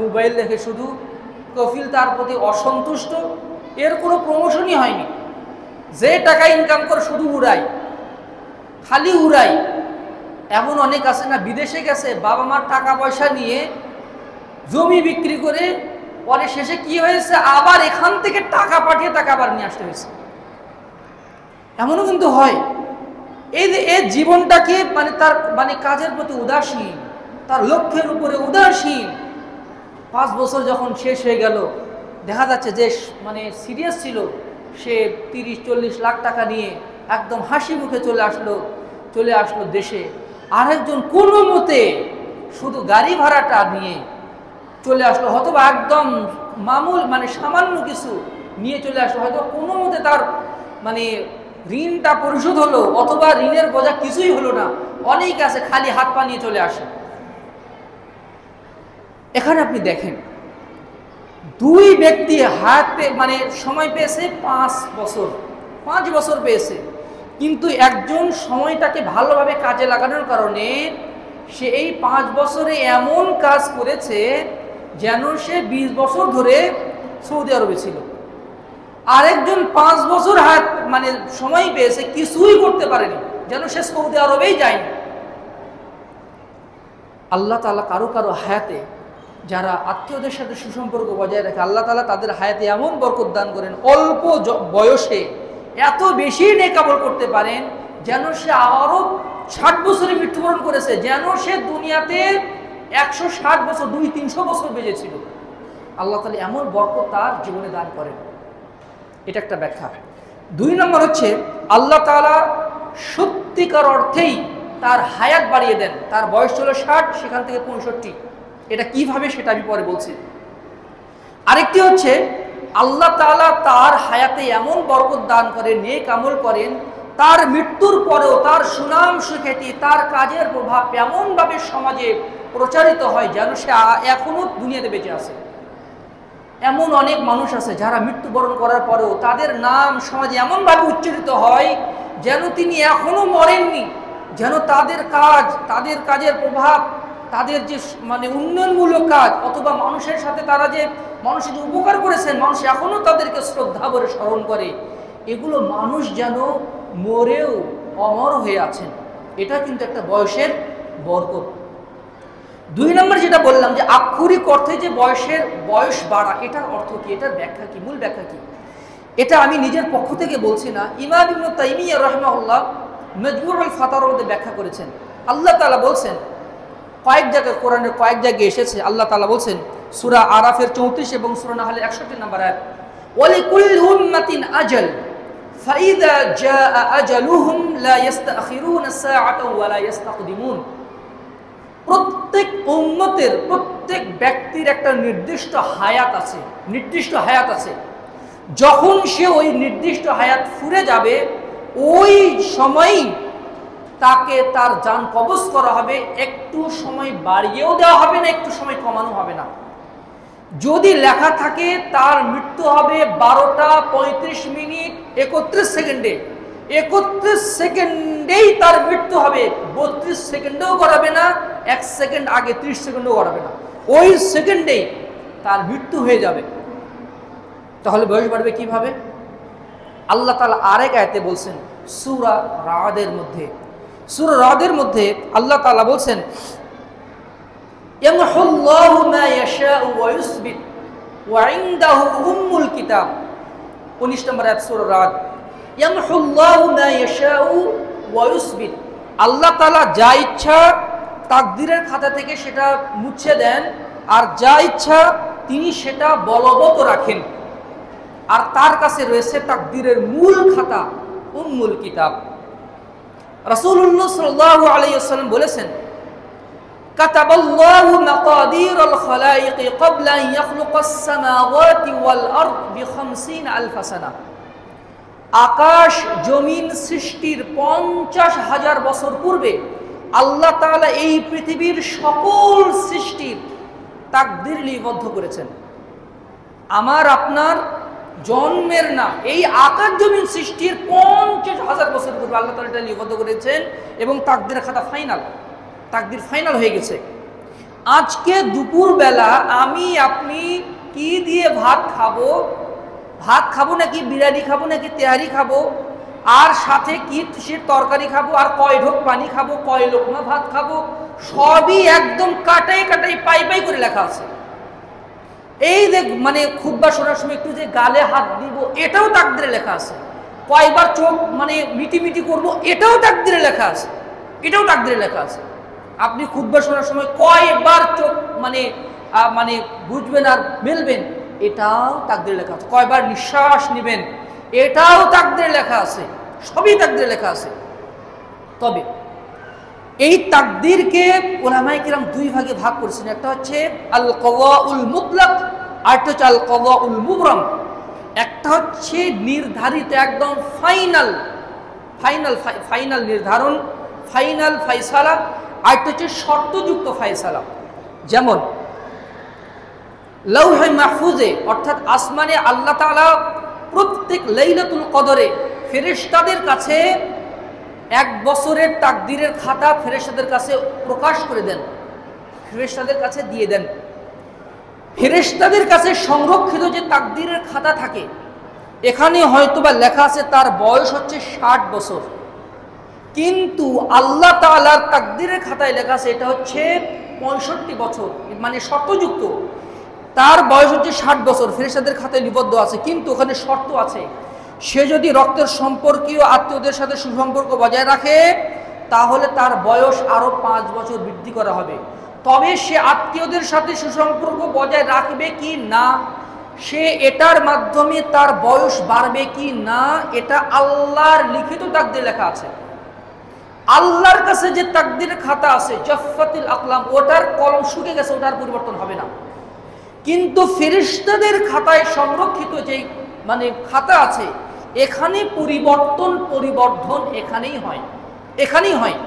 মোবাইল দেখে শুধু, কফিল তার প্রতি অসন্তুষ্ট, এর কোনো প্রমোশনই হয়নি, যে টাকা ইনকাম করে শুধু উড়ায়, খালি উড়ায়। এমন অনেক আছে না, বিদেশে গেছে, বাবা মার টাকা পয়সা নিয়ে জমি বিক্রি করে, পরে শেষে কি হয়েছে, আবার এখান থেকে টাকা পাঠিয়ে টাকা আবার নিয়ে আসতে হয়েছে। এমনও কিন্তু হয়। এই যে এই জীবনটাকে মানে তার মানে কাজের প্রতি উদাসীন, তার লক্ষ্যের উপরে উদাসীন। 5 বছর যখন শেষ হয়ে গেল, দেখা যাচ্ছে যে মানে সিরিয়াস ছিল, সে 30-40 লাখ টাকা নিয়ে একদম হাসি মুখে চলে আসলো দেশে। আরেকজন কোনো মতে শুধু গাড়ি ভাড়াটা নিয়ে চলে আসলো, হয়তো একদম মামুল মানে সামান্য কিছু নিয়ে চলে আসলো, হয়তো কোনো মতে তার মানে ঋণটা পরিশোধ হলো, অথবা ঋণের বোঝা কিছুই হলো না। অনেক আছে খালি হাত পা নিয়ে চলে আসে। এখানে আপনি দেখেন, দুই ব্যক্তি হাতে মানে সময় পেয়েছে 5 বছর পেয়েছে, কিন্তু একজন সময়টাকে ভালোভাবে কাজে লাগানোর কারণে সে এই 5 বছরে এমন কাজ করেছে যেন সে 20 বছর ধরে সৌদি আরবে ছিল। আরেকজন 5 বছর মানে সময় পেয়েছে, কিছুই করতে পারেনি, যেন সে সৌদি আরবেই যায়নি। আল্লাহ তাআলা কারো হায়াতে যারা আত্মীয়দের সাথে সুসম্পর্ক বজায় রাখে, আল্লাহ তাআলা তাদের হায়াতে এমন বরকত দান করেন, অল্প বয়সে এত বেশি নেক আমল করতে পারেন যেন সে আরো 60 বছরে মৃত্যুবরণ করেছে, যেন সে দুনিয়াতে 160 বছর 200-300 বছর বেঁচেছিল। আল্লাহ তাআলা এমন বরকত তার জীবনে দান করেন। এটা একটা ব্যাখ্যা। 2 নম্বর হচ্ছে, আল্লাহ তাআলা সত্যিকার অর্থেই তার হায়াত বাড়িয়ে দেন। তার বয়স ছিল 60, সেখান থেকে 65। এটা কিভাবে সেটা আমি পরে বলছি। আরেকটি হচ্ছে, আল্লাহ তাআলা তার হায়াতে এমন বরকত দান করেন, নেক আমল করেন, তার মৃত্যুর পরেও তার সুনাম সুখ্যাতি, তার কাজের প্রভাব এমনভাবে সমাজে প্রচারিত হয় যেন সে এখনো দুনিয়াতে বেঁচে আছে। এমন অনেক মানুষ আছে যারা মৃত্যুবরণ করার পরেও তাদের নাম সমাজে এমনভাবে উচ্চারিত হয় যেন তিনি এখনো মরেননি, যেন তাদের কাজের প্রভাব, তাদের যে মানে উন্নয়নমূলক কাজ, অথবা মানুষের সাথে তারা যে মানুষের উপকার করেছেন, মানুষ এখনো তাদেরকে শ্রদ্ধা করে স্মরণ করে, এগুলো মানুষ যেন মরেও অমর হয়ে আছেন। এটা কিন্তু একটা বয়সের বরকত। 2 নম্বর যেটা বললাম যে আক্ষরিক অর্থে যে বয়স বাড়া, এটার অর্থ কি, এটার ব্যাখ্যা কি, মূল ব্যাখ্যা কি, এটা আমি নিজের পক্ষ থেকে বলছি না। ইমাম ইবনে তাইমিয়া রাহিমাহুল্লাহ মাজমুউল ফাতাওয়ার মধ্যে ব্যাখ্যা করেছেন। আল্লাহ তাআলা বলছেন, কয়েক জায়গায় কোরআনের কয়েক জায়গায় এসেছে, আল্লাহ তাআলা বলছেন সূরা আরাফের 34 এবং সূরা নাহলের 61 নম্বর আয়াত, ওয়ালিকুল্লি উম্মাতিন আজাল ফাইযা জাআ আজালুহুম লা ইস্তাখিরুনা সাআতাও ওয়া লা ইস্তাকদিমুন। প্রত্যেক উম্মতের, প্রত্যেক ব্যক্তির একটা নির্দিষ্ট হায়াত আছে। যখন সে ওই নির্দিষ্ট হায়াত ফুরে যাবে, ওই সময়ই তাকে তার জান কবজ করা হবে। একটু সময় বাড়িয়েও দেওয়া হবে না, একটু সময় কমানো হবে না। যদি লেখা থাকে তার মৃত্যু হবে 12টা 35 মিনিট 31 সেকেন্ডে, 31 সেকেন্ডেই তার মৃত্যু হবে, 32 সেকেন্ডেও গড়াবে না, 1 সেকেন্ড আগে 30 সেকেন্ডও গড়াবে না, ওই সেকেন্ডেই তার মৃত্যু হয়ে যাবে। তাহলে বয়স বাড়বে কিভাবে? আল্লাহ তাআলা আরেক আয়াতে বলছেন, সূরা রাদের মধ্যে আল্লাহ তাআলা বলছেন, ইয়ামহুল্লাহু মা ইয়াশাউ ওয়া ইউসবিত ওয়া ইনদাহু উম্মুল কিতাব। 19 নম্বর আয়াত সূরা রাদ। ইয়ামহুল্লাহু মা ইয়াশাউ ওয়া ইউসবিত, আল্লাহ তাআলা যা ইচ্ছা তাকদীরের খাতা থেকে সেটা মুছে দেন, আর যা ইচ্ছা তিনি সেটা বলবৎ রাখেন। আর তার কাছে রয়েছে তাকদীরের মূল খাতা, উম্মুল কিতাব। রাসূলুল্লাহ সাল্লাল্লাহু আলাইহি ওয়াসাল্লাম বলেছেন, কাতাবাল্লাহু মাকাদিরাল খালাইকি ক্বাবলা আন ইয়াখলুকাস সামাওয়াতি ওয়াল আরদ বি50,000 সানা। আকাশ জমিন সৃষ্টির 50,000 বছর পূর্বে আল্লাহ তাআলা এই পৃথিবীর সকল সৃষ্টির তাকদীর লিপিবদ্ধ করেছেন। আমার আপনার জন্মের না, এই আকাশ জমিন সৃষ্টির 50,000 বছর পূর্বে আল্লাহ তাআলা এটা লিপিবদ্ধ করেছেন এবং তাকদীরের খাতা ফাইনাল, তাকদীর ফাইনাল হয়ে গেছে। আজকে দুপুরবেলা আমি আপনি কি দিয়ে ভাত খাবো, ভাত খাবো নাকি বিরিয়ানি খাবো নাকি তেহারি খাবো, আর সাথে কি সে তরকারি খাবো, আর কয় ঢোক পানি খাবো, কয় লোকমা ভাত খাবো, সবই একদম কাটাই কাটাই পাই পাই করে লেখা আছে। এই যে মানে খুতবা শোনার সময় একটু যে গালে হাত দিব, এটাও তাকদীরে লেখা আছে। কয়বার চোখ মানে মিটি মিটি করবো, এটাও তাকদীরে লেখা আছে, এটাও তাকদীরে লেখা আছে। আপনি খুতবা শোনার সময় কয়বার চোখ মানে মানে বুঝবেন আর মেলবেন, এটাও তাকদীরে লেখা আছে। কয়বার নিঃশ্বাস নেবেন, এটাও তাকদীরে লেখা আছে, সবই তাকদীরে লেখা আছে। তবে এই তাকদীরকে উলামায়ে কিরাম দুই ভাগে ভাগ করেছেন। একটা হচ্ছে আল কওয়াউল মুতলাক, আর একটা হচ্ছে আল কওয়াউল মুবরাম। একটা হচ্ছে নির্ধারিত একদম ফাইনাল ফাইনাল ফাইনাল নির্ধারণ, ফাইনাল ফায়সালা, আর একটা হচ্ছে শর্তযুক্ত ফায়সালা। যেমন লৌহে মাহফুজে অর্থাৎ আসমানে আল্লাহ তাআলা প্রত্যেক লাইলাতুল কদরে ফেরেশতাদের কাছে 1 বছরের তাকদীরের খাতা ফেরেশতাদের কাছে প্রকাশ করে দেন, ফেরেশতাদের কাছে দিয়ে দেন। ফেরেশতাদের কাছে সংরক্ষিত যে তাকদীরের খাতা থাকে, এখানে হয়তোবা লেখা আছে তার বয়স হচ্ছে 60 বছর, কিন্তু আল্লাহ তাআলার তাকদীরের খাতায় লেখা আছে এটা হচ্ছে 65 বছর, মানে শর্তযুক্ত। তার বয়স হচ্ছে 60 বছর, ফেরেশতাদের খাতায় লিপিবদ্ধ আছে, কিন্তু ওখানে শর্ত আছে, সে যদি রক্তের সম্পর্কীয় আত্মীয়দের সাথে সুসম্পর্ক বজায় রাখে তাহলে তার বয়স আরো 5 বছর বৃদ্ধি করা হবে। তবে সে আত্মীয়দের সাথে সুসম্পর্ক বজায় রাখবে কি না, সে এটার মাধ্যমে তার বয়স বাড়বে কি না, এটা আল্লাহর লিখিত তাকদীরে লেখা আছে। আল্লাহর কাছে যে তাকদীরের খাতা আছে জাফফাতিল আকলাম, ওটার কলম শুকিয়ে গেছে, ওটার পরিবর্তন হবে না। কিন্তু ফেরেশতাদের খাতায় সংরক্ষিত যে মানে খাতা আছে, এখানে পরিবর্ধন এখানেই হয়, এখানেই হয়।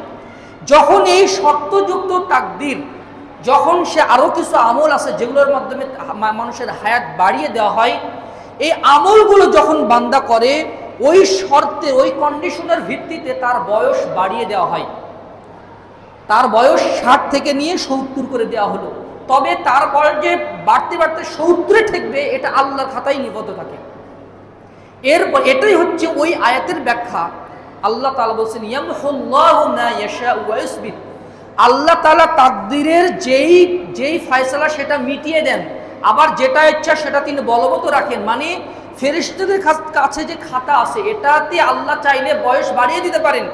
যখন এই শর্তযুক্ত তাকদীর, যখন সে আরো কিছু আমল আছে যেগুলোর মাধ্যমে মানুষের হায়াত বাড়িয়ে দেওয়া হয়, এই আমলগুলো যখন বান্দা করে ওই শর্তে ওই কন্ডিশনের ভিত্তিতে তার বয়স বাড়িয়ে দেওয়া হয়। তার বয়স 60 থেকে নিয়ে 70 করে দেওয়া হলো, তবে তার বয়স যে বাড়তে বাড়তে 70-এ ঠেকবে এটা আল্লাহর খাতায় নিবদ্ধ থাকে। এরপর এটাই হচ্ছে ওই আয়াতের ব্যাখ্যা। আল্লাহ তাআলা বলছেন ইয়ামহুল্লাহু মা ইয়াশাউ ওয়া ইউসবিত, আল্লাহ তাআলা তাকদীরের যেই ফয়সালা সেটা মিটিয়ে দেন, আবার যেটা ইচ্ছা সেটা তিনি বলবৎ রাখেন। মানে ফেরেশতাদের কাছে যে খাতা আছে এটাতে আল্লাহ চাইলে বয়স বাড়িয়ে দিতে পারেন,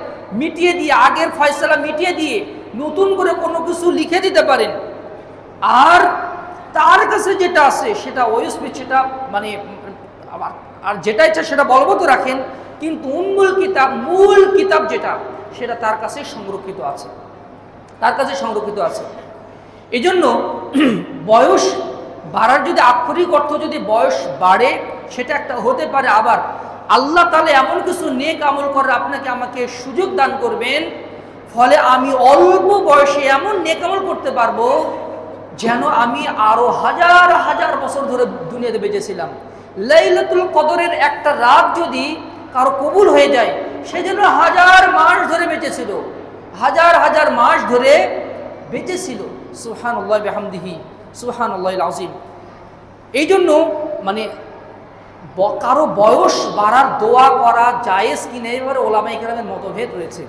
মিটিয়ে দিয়ে আগের ফয়সালা মিটিয়ে দিয়ে নতুন করে কোনো কিছু লিখে দিতে পারেন। আর তার কাছে যেটা আছে সেটা ওয়াইসবিত, সেটা মানে আর যেটা ইচ্ছা সেটা বলবৎ রাখেন, কিন্তু মূল কিতাব যেটা সেটা তার কাছে সংরক্ষিত আছে, তার কাছে সংরক্ষিত আছে। এই জন্য বয়স বাড়ার যদি আক্ষরিক অর্থ যদি বয়স বাড়ে সেটা একটা হতে পারে, আবার আল্লাহ তাআলা এমন কিছু নেক আমল করে আপনাকে আমাকে সুযোগ দান করবেন, ফলে আমি অল্প বয়সে এমন নেক আমল করতে পারবো যেন আমি আরো হাজার হাজার বছর ধরে দুনিয়াতে বেঁচেছিলাম। লাইলাতুল কদরের একটা রাত যদি কারো কবুল হয়ে যায়, সে যেন হাজার মাস ধরে বেঁচেছিল, হাজার হাজার মাস ধরে বেঁচেছিল। সুবহানাল্লাহ বিহামদিহি সুবহানাল্লাহিল আযীম। এই জন্য মানে কারো বয়স বাড়ার দোয়া করা জায়েজ কিনা এবারে ওলামায়ে কেরামের মতভেদ রয়েছে,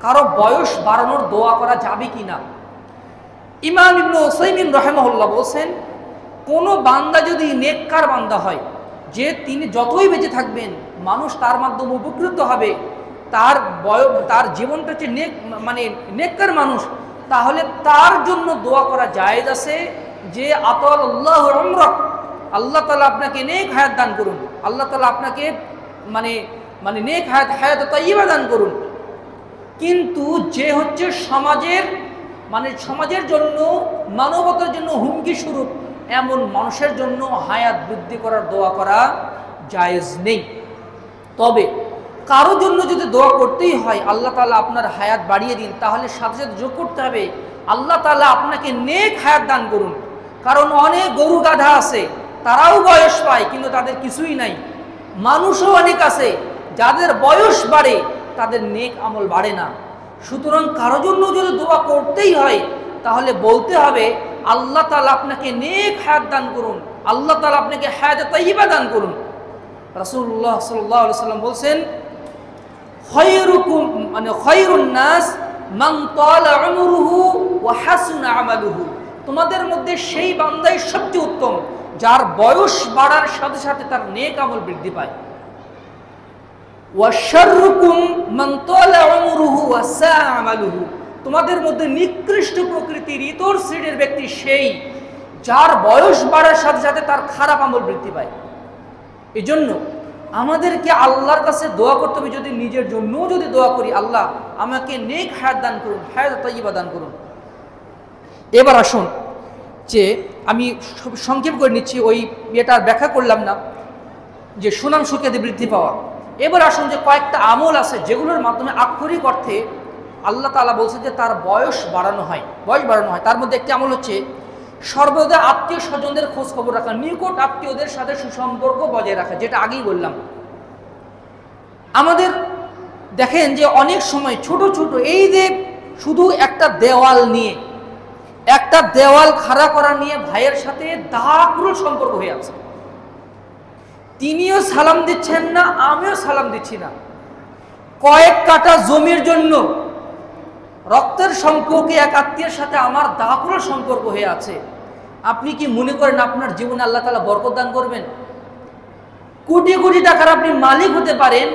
কারো বয়স বাড়ানোর দোয়া করা যাবে কিনা। ইমাম ইবনে উসাইমিন রাহিমাহুল্লাহ বলেন, কোনো বান্দা যদি নেককার বান্দা হয়, যে তিনি যতই বেঁচে থাকবেন মানুষ তার মাধ্যমে উপকৃত হবে, তার জীবনটা হচ্ছে নেককার মানুষ, তাহলে তার জন্য দোয়া করা জায়েজ আছে যে আতাল্লাহু উমরাক, আল্লাহ তাআলা আপনাকে নেক হায়াত দান করুন, আল্লাহ তাআলা আপনাকে মানে নেক হায়াত তাইয়্যিবা দান করুন। কিন্তু যে হচ্ছে সমাজের জন্য মানবতার জন্য হুমকি স্বরূপ, এমন মানুষের জন্য হায়াত বৃদ্ধি করার দোয়া করা জায়েজ নেই। তবে কারো জন্য যদি দোয়া করতেই হয় আল্লাহ তাআলা আপনার হায়াত বাড়িয়ে দিন, তাহলে সাথে সাথে যোগ করতে হবে আল্লাহ তাআলা আপনাকে নেক হায়াত দান করুন। কারণ অনেক গরু গাধা আছে, তারাও বয়স পায় কিন্তু তাদের কিছুই নাই। মানুষও অনেক আছে যাদের বয়স বাড়ে তাদের নেক আমল বাড়ে না। সুতরাং কারো জন্য যদি দোয়া করতেই হয় তাহলে বলতে হবে আল্লাহ তাআলা আপনাকে নেক হায়াত দান করুন, আল্লাহ তাআলা আপনাকে হায়াত তাইয়্যিবা দান করুন। রাসূলুল্লাহ সাল্লাল্লাহু আলাইহি ওয়াসাল্লাম বলছেন, খায়রুকুম মানে খায়রুন নাস মান তালা উমরুহু ওয়া হাসুনা আমালুহু। তোমাদের মধ্যে সেই বান্দাই সবচেয়ে উত্তম যার বয়স বাড়ার সাথে সাথে তার নেক আমল বৃদ্ধি পায়। ওয়া শাররুকুম মান তালা উমরুহু ওয়া সাআ আমালুহু। তোমাদের মধ্যে নিকৃষ্ট প্রকৃতির ইতর শ্রেণীর ব্যক্তি সেই যার বয়স বাড়ার সাথে সাথে তার খারাপ আমল বৃদ্ধি পায়। এজন্য আমাদেরকে আল্লাহর কাছে দোয়া করতে হবে, যদি নিজের জন্যও যদি দোয়া করি, আল্লাহ আমাকে নেক হায়াত দান করুন, হায়াত তাইয়্যিবা দান করুন। এবার আসুন যে আমি সংক্ষেপ করে নিচ্ছি, ওই এটার ব্যাখ্যা করলাম না যে সুনাম সুখ্যাতি বৃদ্ধি পাওয়া। এবার আসুন যে কয়েকটা আমল আছে যেগুলোর মাধ্যমে আক্ষরিক অর্থে আল্লাহ তাআলা বলছেন যে তার বয়স বাড়ানো হয়, বয়স বাড়ানো হয়। তার মধ্যে একটি আমল হচ্ছে সর্বদা আত্মীয় স্বজনদের খোঁজ খবর রাখা, নিকট আত্মীয়দের সাথে সুসম্পর্ক বজায় রাখা, যেটা আগেই বললাম। আমাদের দেখেন যে অনেক সময় ছোট ছোট এই যে শুধু একটা দেওয়াল নিয়ে, একটা দেওয়াল খাড়া করা নিয়ে ভাইয়ের সাথে দারুণ সম্পর্ক হয়ে আছে। তিনিও সালাম দিচ্ছেন না, আমিও সালাম দিচ্ছি না। কয়েক কাটা জমির জন্য রক্তের সম্পর্কে এক আত্মীয়ের সাথে আমার দারুণ সম্পর্ক হয়ে আছে। আপনি কি মনে করেন আপনার জীবনে আল্লাহ তাআলা বরকত দান করবেন? কোটি কোটি টাকার আপনি মালিক হতে পারেন,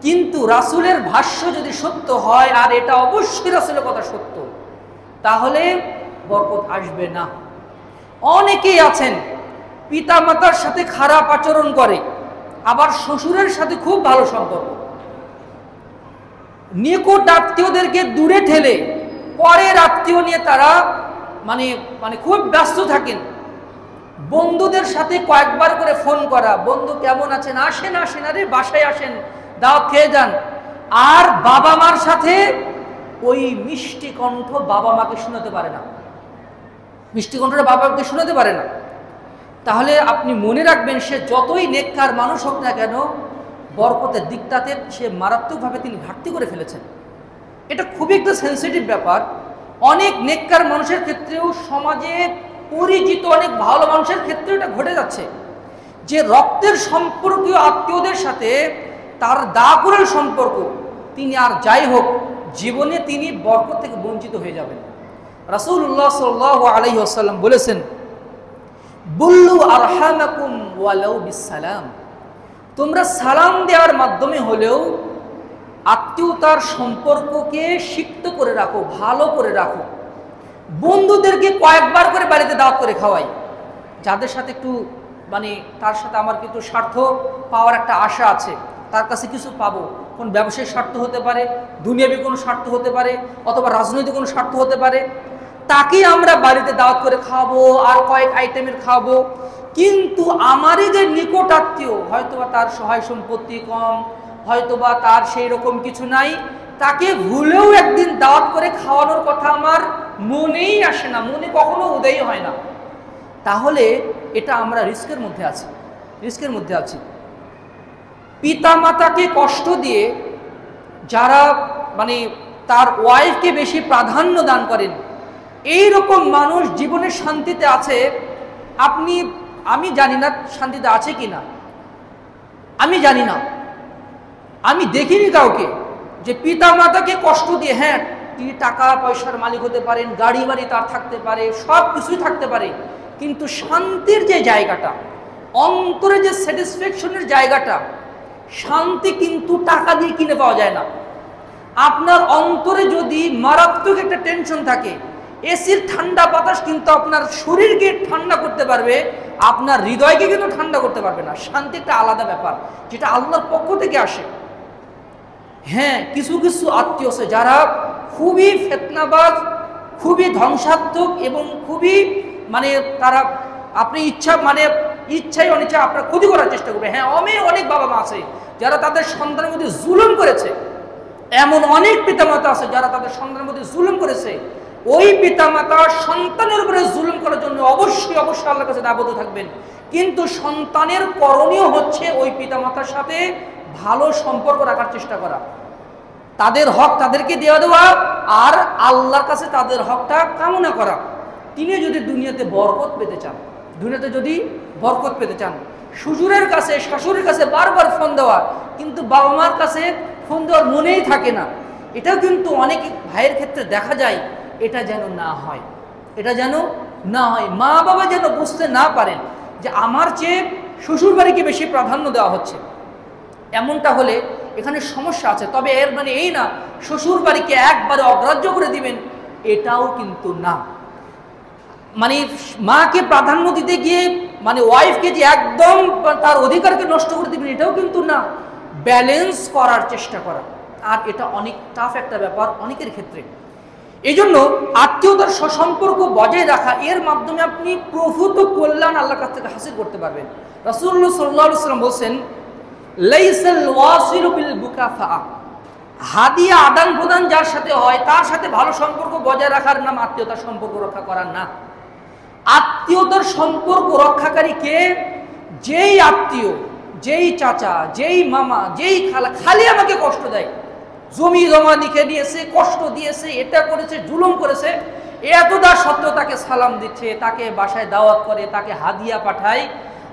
কিন্তু রাসূলের ভাষ্য যদি সত্য হয়, আর এটা অবশ্যই রাসূলের কথা সত্য, তাহলে বরকত আসবে না। অনেকেই আছেন পিতা মাতার সাথে খারাপ আচরণ করে, আবার শ্বশুরের সাথে খুব ভালো সম্পর্ক। নিকট আত্মীয়দেরকে দূরে ঠেলে পরের আত্মীয় নিয়ে তারা মানে খুব ব্যস্ত থাকেন। বন্ধুদের সাথে কয়েকবার করে ফোন করা, বন্ধু কেমন আছেন, আসেন আসেন, আরে বাসায় আসেন, দাওয়াত খেয়ে যান। আর বাবা মার সাথে ওই মিষ্টি কণ্ঠ বাবা মাকে শোনাতে পারে না, মিষ্টি কণ্ঠটা বাবা মাকে শোনাতে পারে না। তাহলে আপনি মনে রাখবেন, সে যতই নেককার মানুষ হোক না কেন, বরকতের দিকটাতে সে মারাত্মকভাবে তিনি ঘাটতি করে ফেলেছেন। এটা খুবই একটা সেন্সিটিভ ব্যাপার। অনেক নেককার মানুষের ক্ষেত্রেও, সমাজে পরিচিত অনেক ভালো মানুষের ক্ষেত্রেও এটা ঘটে যাচ্ছে যে রক্তের সম্পর্কীয় আত্মীয়দের সাথে তার দাকুরের সম্পর্ক, তিনি আর যাই হোক জীবনে তিনি বরকত থেকে বঞ্চিত হয়ে যাবেন। রাসূলুল্লাহ সাল্লাল্লাহু আলাইহি ওয়াসাল্লাম বলেছেন, বুল্লু আরহামাকুম ওয়ালাউ বিসসালাম। তোমরা সালাম দেওয়ার মাধ্যমে হলেও আত্মীয়তার সম্পর্ককে সিক্ত করে রাখো, ভালো করে রাখো। বন্ধুদেরকে কয়েকবার করে বাড়িতে দাওয়াত করে খাওয়াই, যাদের সাথে একটু তার সাথে আমার কিন্তু স্বার্থ পাওয়ার একটা আশা আছে, তার কাছে কিছু পাবো, কোন ব্যবসায়িক স্বার্থ হতে পারে, দুনিয়াবী কোনো স্বার্থ হতে পারে, অথবা রাজনৈতিক কোনো স্বার্থ হতে পারে, তাকে আমরা বাড়িতে দাওয়াত করে খাওয়াবো, আর কয়েক আইটেমের খাওয়াবো। কিন্তু আমারই যে নিকট আত্মীয়, হয়তোবা তার সহায় সম্পত্তি কম, হয়তোবা তার সেই রকম কিছু নাই, তাকে ভুলেও একদিন দাওয়াত করে খাওয়ানোর কথা আমার মনেই আসে না, মনে কখনো উদয় হয় না। তাহলে এটা আমরা রিস্কের মধ্যে আছি, রিস্কের মধ্যে আছি। পিতা মাতাকে কষ্ট দিয়ে যারা তার ওয়াইফকে বেশি প্রাধান্য দান করেন, এই রকম মানুষ জীবনে শান্তিতে আছে। আমি জানি না শান্তিতে আছে কি না, আমি জানি না, আমি দেখিনি কাউকে যে পিতা মাতাকে কষ্ট দিয়ে, হ্যাঁ তিনি টাকা পয়সার মালিক হতে পারেন, গাড়ি বাড়ি তার থাকতে পারে, সব কিছুই থাকতে পারে, কিন্তু শান্তির যে জায়গাটা, অন্তরে যে স্যাটিসফ্যাকশনের জায়গাটা, শান্তি কিন্তু টাকা দিয়ে কিনে পাওয়া যায় না। আপনার অন্তরে যদি মারাত্মক একটা টেনশন থাকে, এসির ঠান্ডা বাতাস কিন্তু আপনার শরীরকে ঠান্ডা করতে পারবে, আপনার হৃদয়কে কিন্তু ঠান্ডা করতে পারবে না। শান্তি একটা আলাদা ব্যাপার, যেটা আল্লাহর পক্ষ থেকে আসে। হ্যাঁ, কিছু কিছু আত্মীয় আছে যারা খুবই ফিতনাবাজ, খুবই ধ্বংসাত্মক এবং খুবই তারা আপনি ইচ্ছায় অনিচ্ছায় আপনার ক্ষতি করার চেষ্টা করবে। হ্যাঁ, অনেক বাবা মা আছে যারা তাদের সন্তানের মধ্যে জুলুম করেছে, এমন অনেক পিতামাতা আছে যারা তাদের সন্তানের মধ্যে জুলুম করেছে। ওই পিতামাতা সন্তানের উপরে জুলুম করার জন্য অবশ্যই অবশ্যই আল্লাহর কাছে দাবদ্ধ থাকবেন, কিন্তু সন্তানের করণীয় হচ্ছে ওই পিতামাতার সাথে ভালো সম্পর্ক রাখার চেষ্টা করা, তাদের হক তাদেরকে দেওয়া আর আল্লাহর কাছে তাদের হকটা কামনা করা। তিনি যদি দুনিয়াতে বরকত পেতে চান, দুনিয়াতে যদি বরকত পেতে চান, শ্বশুরের কাছে শাশুড়ির কাছে বারবার ফোন দেওয়া, কিন্তু বাবা মার কাছে ফোন দেওয়ার মনেই থাকে না, এটাও কিন্তু অনেক ভাইয়ের ক্ষেত্রে দেখা যায়। এটা যেন না হয়, এটা যেন না হয়। মা বাবা যেন বুঝতে না পারেন যে আমার চেয়ে শ্বশুর বাড়িকে বেশি প্রাধান্য দেওয়া হচ্ছে। এমনটা হলে এখানে সমস্যা আছে। তবে এর মানে এই না শ্বশুর বাড়িকে একবারে অগ্রাহ্য করে দিবেন, এটাও কিন্তু না। মানে মাকে প্রাধান্য দিতে গিয়ে মানে ওয়াইফকে যে একদম তার অধিকারকে নষ্ট করে দিবেন, এটাও কিন্তু না। ব্যালেন্স করার চেষ্টা করা, আর এটা অনেক টাফ একটা ব্যাপার অনেকের ক্ষেত্রে। এই জন্য আত্মীয়তার সম্পর্ক বজায় রাখা, এর মাধ্যমে আপনি প্রভূত কল্যাণ আল্লাহর কাছ থেকে হাসিল করতে পারবেন। রাসূলুল্লাহ সাল্লাল্লাহু আলাইহি ওয়াসাল্লাম বলছেন, লাইসাল ওয়াসিলু বিল বুকাফা, হাদিয়া আদান প্রদান যার সাথে হয় তার সাথে ভালো সম্পর্ক বজায় রাখার নাম আত্মীয়তার সম্পর্ক রক্ষা করার না। আত্মীয়তার সম্পর্ক রক্ষাকারী কে? যেই আত্মীয়, যেই চাচা, যেই মামা, যেই খালা খালি আমাকে কষ্ট দেয়, জমি জমা লিখে দিয়েছে, কষ্ট দিয়েছে, এটা করেছে, জুলুম করেছে, এতটা সত্ত্বেও তাকে সালাম দিচ্ছে, তাকে বাসায় দাওয়াত করে, তাকে হাদিয়া পাঠায়,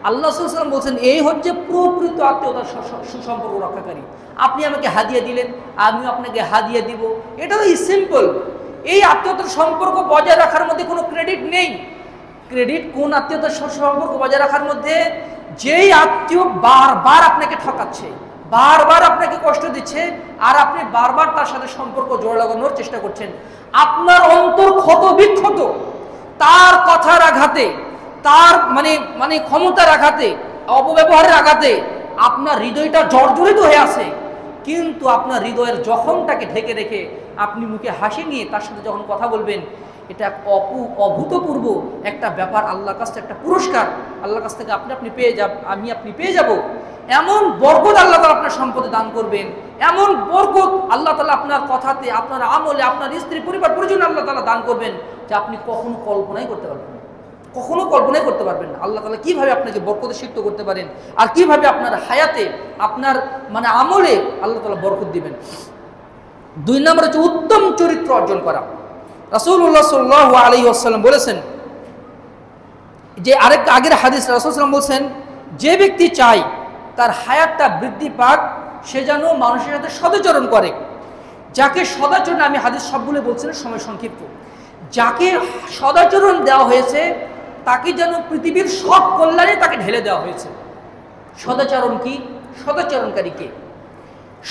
আল্লাহ সাল্লাল্লাহু আলাইহি ওয়াসাল্লাম বলছেন এই হচ্ছে প্রকৃত আত্মীয়তার সুসম্পর্ক রক্ষাকারী। আপনি আমাকে হাদিয়া দিলেন, আমিও আপনাকে হাদিয়া দিব, এটা তো সিম্পল। এই আত্মীয়তার সম্পর্ক বজায় রাখার মধ্যে কোনো ক্রেডিট নেই। ক্রেডিট কোন আত্মীয়তার সম্পর্ক বজায় রাখার মধ্যে? যেই আত্মীয় বারবার আপনাকে ঠকাচ্ছে, বারবার আপনাকে কষ্ট দিচ্ছে, আর আপনি বারবার তার সাথে সম্পর্ক জোড়া লাগানোর চেষ্টা করছেন, আপনার অন্তর ক্ষত বিক্ষত, তার কথার আঘাতে, তার মানে ক্ষমতার আঘাতে, অপব্যবহারের আঘাতে আপনার হৃদয়টা জর্জরিত হয়ে আছে, কিন্তু আপনার হৃদয়ের জখমটাকে ঢেকে রেখে আপনি মুখে হাসি নিয়ে তার সাথে যখন কথা বলবেন, এটা অভূতপূর্ব একটা ব্যাপার, আল্লাহর কাছ থেকে একটা পুরস্কার, আল্লাহর কাছ থেকে আপনি পেয়ে যাব। এমন বরকত আল্লাহ তাআলা আপনার সম্পদে দান করবেন, এমন বরকত আল্লাহ তাআলা আপনার কথাতে, আপনার আমলে, আপনার স্ত্রী পরিবার পরিজনে আল্লাহ তাআলা দান করবেন, যে আপনি কখনো কল্পনাই করতে পারবেন না, কখনো কল্পনাই করতে পারবেন না। আল্লাহ তাআলা কিভাবে আপনাকে বরকতে সিক্ত করতে পারেন, আর কিভাবে আপনার হায়াতে, আপনার আমলে আল্লাহ তাআলা বরকত দিবেন। 2 নম্বর হচ্ছে উত্তম চরিত্র অর্জন করা। রাসূলুল্লাহ সাল্লাল্লাহু আলাইহি ওয়াসাল্লাম বলেছেন যে, আরেকটা আগের হাদিস, রাসূল সাল্লাল্লাহু আলাইহি ওয়াসাল্লাম বলছেন, যে ব্যক্তি চায় তার হায়াতটা বৃদ্ধি পাক, সে যেন মানুষের সাথে সদাচরণ করে। যাকে সদাচরণ, আমি হাদিস সবগুলো বলছি না, সময় সংক্ষিপ্ত, যাকে সদাচরণ দেওয়া হয়েছে তাকে যেন পৃথিবীর সব কল্যাণে তাকে ঢেলে দেওয়া হয়েছে। সদাচরণ কি? সদাচরণকারী কে?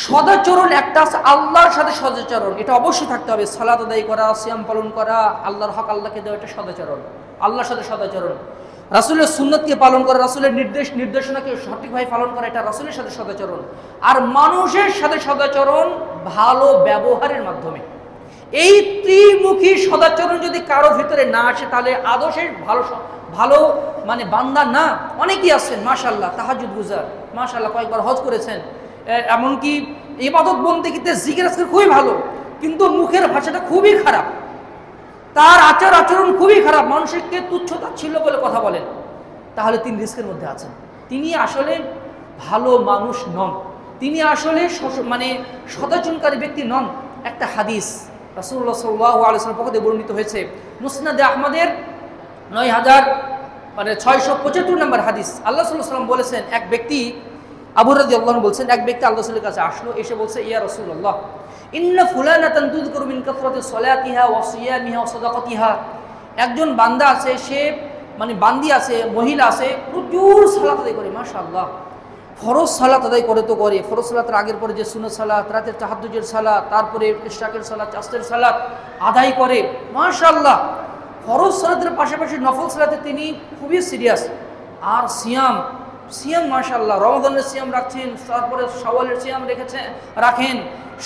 সদাচরণ একটা আছে আল্লাহর সাথে সদাচরণ, এটা অবশ্যই থাকতে হবে। সালাত আদায় করা, সিয়াম পালন করা, আল্লাহর হক আল্লাহকে দেওয়া, এটা সদাচরণ, আল্লাহর সাথে সদাচরণ। রাসূলের সুন্নতকে পালন করা, রাসূলের নির্দেশনাকে সঠিকভাবে পালন করা, এটা রাসূলের সাথে সদাচরণ। আর মানুষের সাথে সদাচরণ ভালো ব্যবহারের মাধ্যমে। এই ত্রিমুখী সদাচরণ যদি কারো ভিতরে না আসে, তাহলে আদর্শের ভালো বান্দা না। অনেকেই আছেন মাশাআল্লাহ তাহাজ্জুদ গুজার, মাশাআল্লাহ কয়েকবার হজ করেছেন, এমনকি ইবাদত বন্দেগীতে জিকির আজকাল খুবই ভালো, কিন্তু মুখের ভাষাটা খুবই খারাপ, তার আচার আচরণ খুবই খারাপ, মানুষকে তুচ্ছতাচ্ছিল্য বলে কথা বলেন, তাহলে তিনি রিস্কের মধ্যে আছেন। তিনি আসলে ভালো মানুষ নন, তিনি আসলে সদাচরণকারী ব্যক্তি নন। একটা হাদিস রাসূলুল্লাহ সাল্লাল্লাহু আলাইহি ওয়াসাল্লাম পক্ষ থেকে বর্ণিত হয়েছে, মুসনাদে আহমদের 9675 নম্বর হাদিস। আল্লাহ সাল্লাল্লাহু আলাইহি ওয়াসাল্লাম বলেছেন, এক ব্যক্তি, আবু রাদিয়াল্লাহু আনহু বলছেন, এক ব্যক্তি আল্লাহ রাসূলের কাছে আসলো, এসে বলছে, ইয়া রাসূলুল্লাহ, ইন্না ফুলানাতান তুযকুরু মিন কাসরাতি সালাতিহা ওয়া সিয়ামিহা ওয়া সাদাকাতিহা। একজন বান্দা আছে, সে বান্দি আছে, মহিলা আছে, প্রচুর সালাত আদায় করে, মাশাআল্লাহ, ফরজ সালাত আদায় করে তো করে, ফরজ সালাতের আগের পরে যে সুন্নত সালাত, রাতের তাহাজ্জুদের সালাত, তারপরে ইশরাকের সালাত, চাস্তের সালাত আদায় করে, মাশাআল্লাহ। ফরজ সালাতের পাশাপাশি নফল সালাতে তিনি খুবই সিরিয়াস। আর সিয়াম মাশাআল্লাহ, রমাদানের সিয়াম রাখছেন, তারপরে শাওয়ালের সিয়াম রাখেন,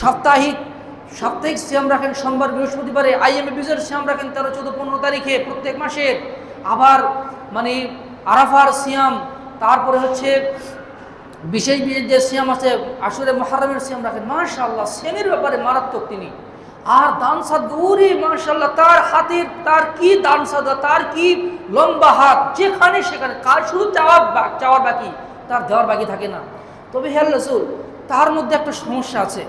সাপ্তাহিক সিয়াম রাখেন, সোমবার বৃহস্পতিবারে আইএমএ বীজের সিয়াম রাখেন 13, 14, 15 তারিখে প্রত্যেক মাসের। আবার আরাফার সিয়াম, তারপরে হচ্ছে বিশেষ যে সিয়াম আছে আশুরে মুহররমের সিয়াম রাখেন, মাশাআল্লাহ, সিয়ামের ব্যাপারে মারাত্মক তিনি। আর দান সাদগা, ওরে মাশাআল্লাহ, তার হাতের তার কি দান সাদগা, তার কি লম্বা হাত, যেখানে সেখানে কার শুধু চাওয়ার বাকি, তার দেওয়ার বাকি থাকে না। তবে হে রাসূল, তার মধ্যে একটা সমস্যা আছে,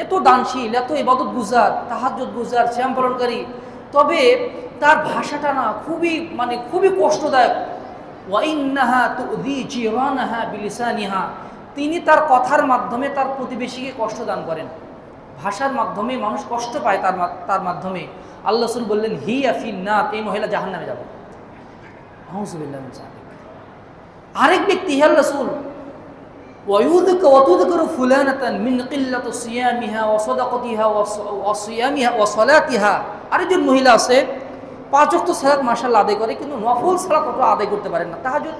এত দানশীল, এত ইবাদত গুজার, তাহাজ্জুদ গুজার, সিয়াম পালনকারী, তবে তার ভাষাটা না খুবই কষ্টদায়ক। ওয়া ইন্নাহা তুযি জিরানাহা বিলিসানিহা, তিনি তার কথার মাধ্যমে তার প্রতিবেশীকে কষ্ট দান করেন, ভাষার মাধ্যমে মানুষ কষ্ট পায় তার মাধ্যমে। আল্লাহ রাসূল বললেন হিয়া ফিন্নার, এই মহিলা জাহান্নামে যাবে। আউযুবিল্লাহি মিনাশ শাইতানির রাজিম। আরেক ব্যক্তি হে রাসূল, ওয়াতুযকারু ফুলানাতান মিন কিল্লাতি সিয়ামিহা ওয়া সাদাকাতিহা ওয়া সিয়ামিহা ওয়া সালাতিহা, আরেকজন মহিলা আছে 5 ওয়াক্ত সালাত মাশাআল্লাহ আদায় করে, কিন্তু নফল সালাত অত আদায় করতে পারেন না, তাহাজ্জুদ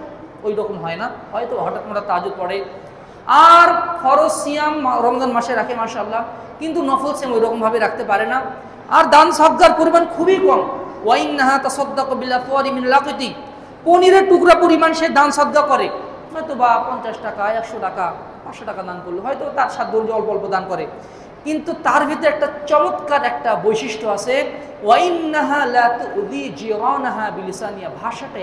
ওই রকম হয় না, হয়তো হঠাৎ মোটা তাহাজ্জুদ পড়ে, আর ফরজ সিয়াম রমজান মাসে রাখে মাশাআল্লাহ, কিন্তু নফল সিয়াম ওই রকমভাবে রাখতে পারে না। আর দান সাদগার পরিমাণ খুবই কম। ওয়া ইন্নাহা তাসাদ্দাকু বিল আফওয়ারি মিন লাকিতি, পনিরের টুকরা পরিমাণ সে দান সাদগা করে, হয়তো বা 50 টাকা, 100 টাকা, 500 টাকা দান করলো, হয়তো তার সাধ্য অনুযায়ী অল্প অল্প দান করে, কিন্তু তার ভিতরে একটা চমৎকার একটা বৈশিষ্ট্য আছে, ওয়া ইন্নাহা লা তুযি জিরানাহা বিলিসানিহা, ভাষাটা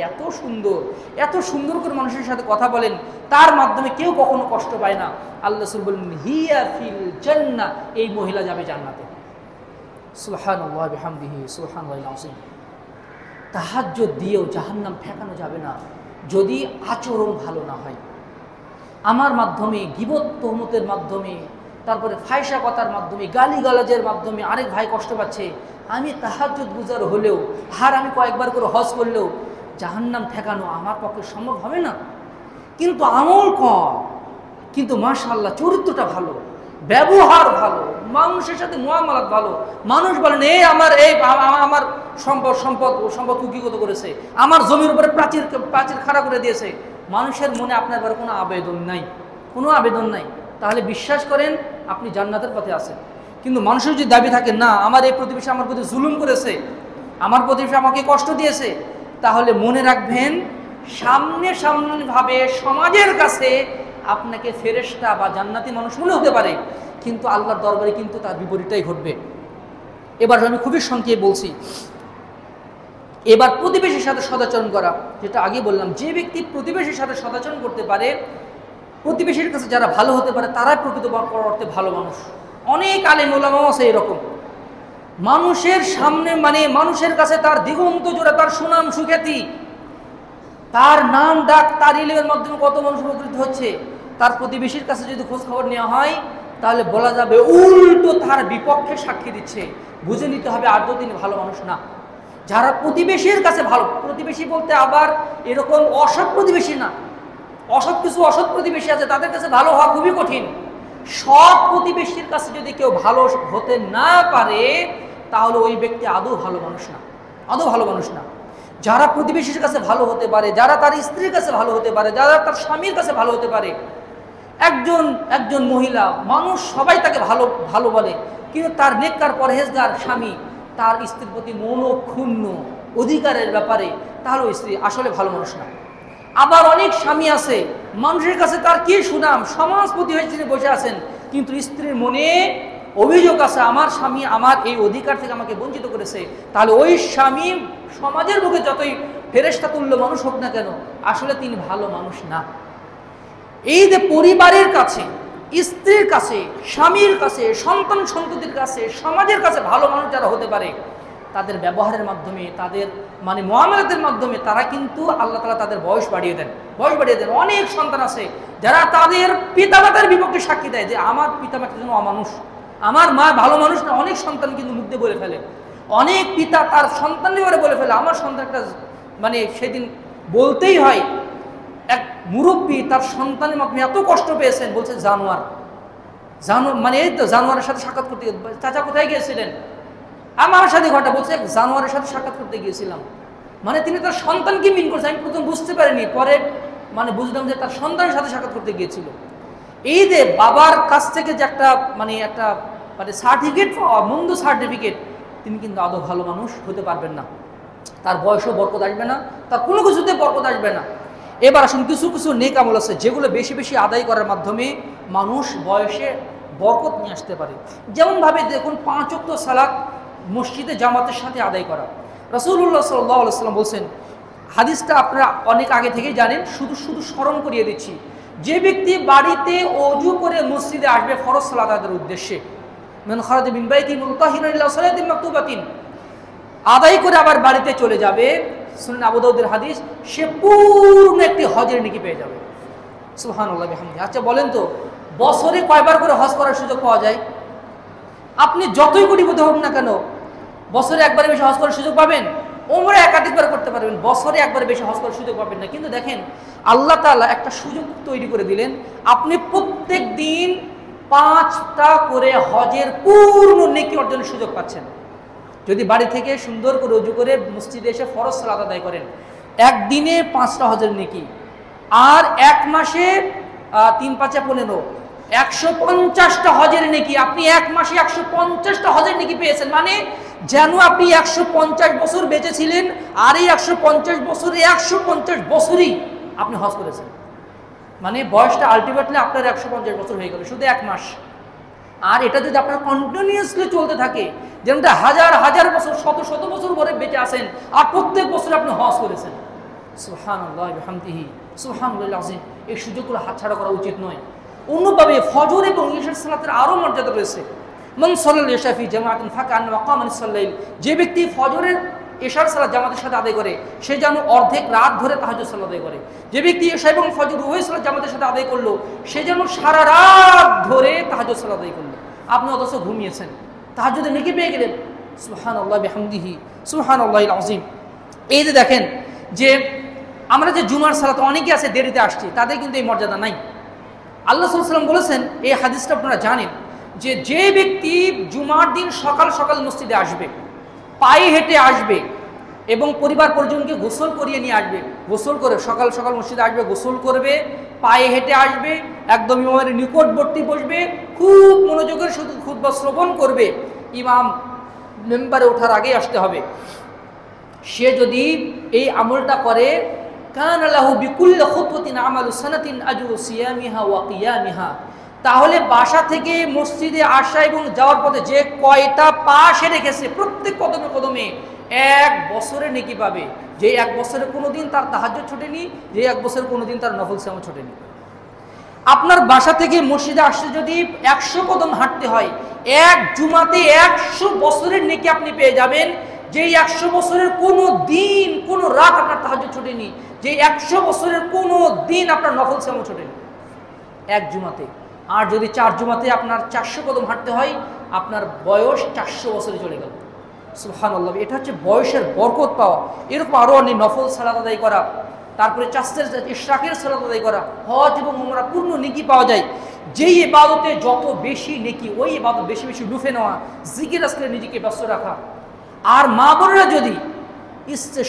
এত সুন্দর করে মানুষের সাথে কথা বলেন, তার মাধ্যমে কেউ কখনো কষ্ট পায় না। আল্লাহ রাসূল বলেন হিয়া ফিল জান্নাহ, এই মহিলা যাবে জান্নাতে। সুবহানাল্লাহ বিহামদিহি সুবহানাল্লাহিল আযীম। তাহাজ্জুদ দিয়েও জাহান্নাম ঠেকানো যাবে না যদি আচরণ ভালো না হয়। আমার মাধ্যমে, গীবত তহমতের মাধ্যমে, তারপরে ফায়সা কথার মাধ্যমে, গালিগালাজের মাধ্যমে আরেক ভাই কষ্ট পাচ্ছে, আমি তাহাজ্জুদ গুজার হলেও, আমি কয়েকবার করে হজ করলেও জাহান্নাম ঠেকানো আমার পক্ষে সম্ভব হবে না। কিন্তু আমল কম, কিন্তু মাশাআল্লাহ চরিত্রটা ভালো, ব্যবহার ভালো, মানুষের সাথে মুআমালাত ভালো। মানুষ বলেন আমার সম্পদ কুকিগত করেছে, আমার জমির উপরে প্রাচীর খাড়া করে দিয়েছে, মানুষের মনে আপনার ব্যাপারে কোনো আবেদন নাই, তাহলে বিশ্বাস করেন আপনি জান্নাতের পথে আছেন। কিন্তু মানুষের যদি দাবি থাকে না, আমার এই প্রতিবেশী আমার প্রতি জুলুম করেছে, আমার প্রতিবেশী আমাকে কষ্ট দিয়েছে, তাহলে মনে রাখবেন সামনাসামনিভাবে সমাজের কাছে আপনাকে ফেরেশতা বা জান্নাতি মানুষ মনে হতে পারে, কিন্তু আল্লাহর দরবারে কিন্তু তার বিপরীতটাই ঘটবে। এবার আমি খুবই সংক্ষেপে বলছি, এবার প্রতিবেশীর সাথে সদাচরণ করা, যেটা আগে বললাম, যে ব্যক্তি প্রতিবেশীর সাথে সদাচরণ করতে পারে, প্রতিবেশীর কাছে যারা ভালো হতে পারে তারাই প্রকৃত অর্থে ভালো মানুষ। অনেক আলেম ওলামাও আছে এরকম, মানুষের সামনে মানুষের কাছে তার দিগন্ত জোড়া, তার সুনাম সুখ্যাতি, তার নাম ডাক, তার ইলমের মাধ্যমে কত মানুষ উপকৃত হচ্ছে, তার প্রতিবেশীর কাছে যদি খোঁজ খবর নেওয়া হয় তাহলে বলা যাবে উল্টো তার বিপক্ষে সাক্ষী দিচ্ছে। বুঝে নিতে হবে আদৌ তিনি ভালো মানুষ না। যারা প্রতিবেশীর কাছে ভালো, প্রতিবেশী বলতে আবার এরকম অসৎ প্রতিবেশী না, অসৎ প্রতিবেশী আছে, তাদের কাছে ভালো হওয়া খুবই কঠিন। সৎ প্রতিবেশীর কাছে যদি কেউ ভালো হতে না পারে তাহলে ওই ব্যক্তি আদৌ ভালো মানুষ না। যারা প্রতিবেশীর কাছে ভালো হতে পারে, যারা তার স্ত্রীর কাছে ভালো হতে পারে, যারা তার স্বামীর কাছে ভালো হতে পারে, একজন মহিলা, মানুষ সবাই তাকে ভালো বলে, কিন্তু তার নেককার পরহেজগার স্বামী তার স্ত্রীর প্রতি মনোক্ষুণ্ণ অধিকারের ব্যাপারে, তাহলে ওই স্ত্রী আসলে ভালো মানুষ না। আবার অনেক স্বামী আছে, মানুষের কাছে তার কি সুনাম, সমাজপতি হয়ে তিনি বসে আছেন, কিন্তু স্ত্রীর মনে অভিযোগ আছে, আমার স্বামী আমার এই অধিকার থেকে আমাকে বঞ্চিত করেছে, তাহলে ওই স্বামী সমাজের মুখে যতই ফেরেশতা তুল্য মানুষ হোক না কেন, আসলে তিনি ভালো মানুষ না। এই যে পরিবারের কাছে, স্ত্রীর কাছে, স্বামীর কাছে, সন্তান সন্ততির কাছে, সমাজের কাছে ভালো মানুষ যারা হতে পারে, তাদের ব্যবহারের মাধ্যমে, তাদের মুআমালাতের মাধ্যমে তারা কিন্তু আল্লাহ তাআলা তাদের বয়স বাড়িয়ে দেন। অনেক সন্তান আছে যারা তাদের পিতামাতার বিপক্ষে সাক্ষী দেয় যে আমার পিতামাতা যেন অমানুষ, আমার মা ভালো মানুষ না। অনেক সন্তান কিন্তু মুখ দিয়ে বলে ফেলে, অনেক পিতা তার সন্তানের ব্যাপারে বলে ফেলে, আমার সন্তানটা সেদিন বলতেই হয়, এক মুরব্বী তার সন্তানের মাধ্যমে এত কষ্ট পেয়েছেন, বলছে জানোয়ার এই তো জানোয়ারের সাথে সাক্ষাৎ করতে, চাচা কোথায় গিয়েছিলেন, আমার সাথে ঘটা, বলছে জানোয়ারের সাথে সাক্ষাৎ করতে গিয়েছিলাম। তিনি তার সন্তানকে মিন করছে। আমি প্রথম বুঝতে পারিনি, পরে বুঝলাম যে তার সন্তানের সাথে সাক্ষাৎ করতে গিয়েছিল। এই যে বাবার কাছ থেকে যে একটা সার্টিফিকেট পাওয়া, মন্দ সার্টিফিকেট, তিনি কিন্তু আদৌ ভালো মানুষ হতে পারবেন না। তার বয়সও বরকত আসবে না, তার কোনো কিছুতে বরকত আসবে না। এবার আসুন, কিছু নেক আমল আছে যেগুলো বেশি বেশি আদায় করার মাধ্যমে মানুষ বয়সে বরকত নিয়ে আসতে পারে। যেমনভাবে দেখুন 5 ওয়াক্ত সালাত মসজিদে জামাতের সাথে আদায় করা। রাসূলুল্লাহ সাল্লাল্লাহু আলাইহি ওয়াসাল্লাম বলছেন, হাদিসটা আপনারা অনেক আগে থেকেই জানেন, শুধু স্মরণ করিয়ে দিচ্ছি, যে ব্যক্তি বাড়িতে ওযু করে মসজিদে আসবে ফরজ সালাত আদায়ের উদ্দেশ্যে, মান খারাজা মিন বাইতিহি মুতাহহিরান ইলা সালাতিন মাকতুবাতিন, আদায় করে আবার বাড়িতে চলে যাবে, সুনান আবু দাউদের হাদিস, সে পূর্ণ একটি হজের নেকি পেয়ে যাবে। সুবহানাল্লাহ বিহামদিহি। আচ্ছা বলেন তো, বছরে কয়বার করে হজ করার সুযোগ পাওয়া যায়? আপনি যতই কোটিপতি হোক না কেন, বছরে একবারে বেশি হজ করার সুযোগ পাবেন? ওমরা একাধিকবার করতে পারবেন, বছরে একবারে বেশি হজ করার সুযোগ পাবেন না। কিন্তু দেখেন আল্লাহ তাআলা একটা সুযোগ তৈরি করে দিলেন, আপনি প্রত্যেক দিন 5টা করে হজের পূর্ণ নেকি অর্জনের সুযোগ পাচ্ছেন। যদি বাড়ি থেকে সুন্দর করে ওযু করে মসজিদে এসে ফরজ সালাত আদায় করেন, একদিনে 5টা হজের নেকি, আর এক মাসে 3 × 5 = 15, 150টা হজের নেকি। আপনি এক মাসে 150টা হজের নেকি পেয়েছেন, মানে যেন আপনি 150 বছর বেঁচে ছিলেন, আর এই 150 বছরে 150 বছরই আপনি হজ করেছেন। মানে বয়সটা আলটিমেটলি আপনার 150 বছর হয়ে গেল শুধু এক মাস। আর এটা যদি আপনার কন্টিনিউয়াসলি চলতে থাকে, যেমন হাজার হাজার বছর, শত শত বছর ধরে বেঁচে আছেন, আর প্রত্যেক বছর আপনি হজ করেছেন। সুবহানাল্লাহি বিহামদিহি, সুবহানাল্লাহিল আযীম। এই সুযোগগুলো হাতছাড়া করা উচিত নয়। অন্যভাবে ফজর এবং ইশার সালাতের আরও মর্যাদা রয়েছে। মান সাল্লাল ইশা ফি জামাআতিন ফাকান্নামা ক্বামা নিসফাল লাইল, যে ব্যক্তি ফজরের ইশার সালাত জামাতের সাথে আদায় করে, সে যেন অর্ধেক রাত ধরে তাহাজ্জুদ সালাত আদায় করে। যে ব্যক্তি ইশা এবং ফজর উভয় সালাত জামাতের সাথে আদায় করলো, সে যেন সারা রাত ধরে তাহাজ্জুদ সালাত আদায় করলো। আপনি অথচ ঘুমিয়েছেন, তাহাজ্জুদের নেকি পেয়ে গেলেন। সুবহানাল্লাহি বিহামদিহি, সুবহানাল্লাহিল আযীম। এই যে দেখেন যে আমরা যে জুমার সালাত অনেকে আছে দেরিতে আসছি, তাদের কিন্তু এই মর্যাদা নাই। আল্লাহ সাল্লাল্লাহু আলাইহি ওয়াসাল্লাম বলেছেন, এই হাদিসটা আপনারা জানেন, যে ব্যক্তি জুমার দিন সকাল সকাল মসজিদে আসবে, পায়ে হেঁটে আসবে এবং পরিবার পরিজনকে গোসল করিয়ে নিয়ে আসবে, গোসল করে সকাল সকাল মসজিদে আসবে, গোসল করবে, পায়ে হেঁটে আসবে, একদম ইমামের নিকটবর্তী বসবে, খুব মনোযোগের শুধু খুতবা শ্রবণ করবে, ইমাম মেম্বারে ওঠার আগেই আসতে হবে। সে যদি এই আমলটা করে, কানা লাহু বিকুল্লি খুতওয়াতিন আমালু সানাতিন আজরু সিয়ামিহা ওয়া কিয়ামিহা, তাহলে বাসা থেকে মসজিদে আসা এবং যাওয়ার পথে যে কয়টা পা সে রেখেছে, প্রত্যেক কদমে কদমে 1 বছরের নেকি পাবে। যে 1 বছরে কোনোদিন তার তাহাজ্জুদ ছোটেনি, যে 1 বছরে কোনোদিন তার নফল সিয়াম ছোটেনি। আপনার বাসা থেকে মসজিদে আসতে যদি 100 কদম হাঁটতে হয়, এক জুমাতে 100 বছরের নেকি আপনি পেয়ে যাবেন। যেই 100 বছরের কোনো দিন কোনো রাত আপনার তাহাজ্জুদ ছোটেনি, যে 100 বছরের কোনো দিন আপনার নফল সিয়াম ছোটেনি এক জুমাতে। আর যদি 4 জুমাতে আপনার 400 কদম হাঁটতে হয়, আপনার বয়স 400 বছরে চলে গেল। সুবহানাল্লাহ, এটা হচ্ছে বয়সের বরকত পাওয়া। এরকম আরও অনেক নফল সালাত আদায় করা, তারপরে ইশরাকের সালাত আদায় করা, হজ এবং উমরা পূর্ণ নেকি পাওয়া যায়। যেই ইবাদতে যত বেশি নেকি, ওই ইবাদত বেশি বেশি লুফে নেওয়া, জিকির আসলে নিজেকে ব্যস্ত রাখা। আর মা বোনেরা যদি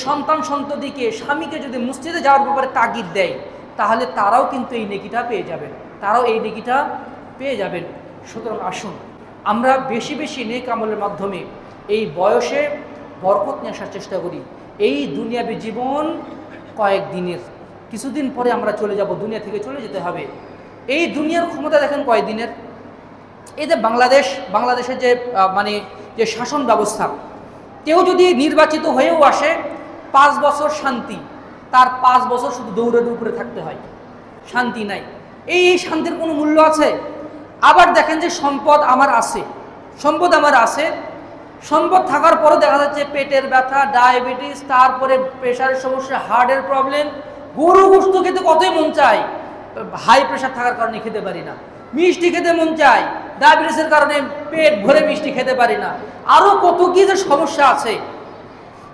সন্তান সন্ততিকে, স্বামীকে যদি মসজিদে যাওয়ার ব্যাপারে তাগিদ দেয়, তাহলে তারাও কিন্তু এই নেকিটা পেয়ে যাবেন, তারাও এই নেকিটা পেয়ে যাবেন। সুতরাং আসুন আমরা বেশি বেশি নেক আমলের মাধ্যমে এই বয়সে বরকত নিয়ে আসার চেষ্টা করি। এই দুনিয়াবী জীবন কয়েকদিনের, কিছুদিন পরে আমরা চলে যাব, দুনিয়া থেকে চলে যেতে হবে। এই দুনিয়ার ক্ষমতা দেখেন কয়েকদিনের। এই যে বাংলাদেশের যে যে শাসন ব্যবস্থা, কেউ যদি নির্বাচিত হয়েও আসে, 5 বছর শান্তি, তার 5 বছর শুধু দৌড়ের উপরে থাকতে হয়, শান্তি নাই। এই শান্তির কোনো মূল্য আছে? আবার দেখেন যে সম্পদ আমার আছে, সম্পদ থাকার পরও দেখা যাচ্ছে পেটের ব্যথা, ডায়াবেটিস, তারপরে প্রেশারের সমস্যা, হার্টের প্রবলেম, গরু গোশত খেতে কতই মন চায়, হাই প্রেশার থাকার কারণে খেতে পারি না। মিষ্টি খেতে মন চায়, ডায়াবেটিসের কারণে পেট ভরে মিষ্টি খেতে পারি না। আরও কত কি যে সমস্যা আছে।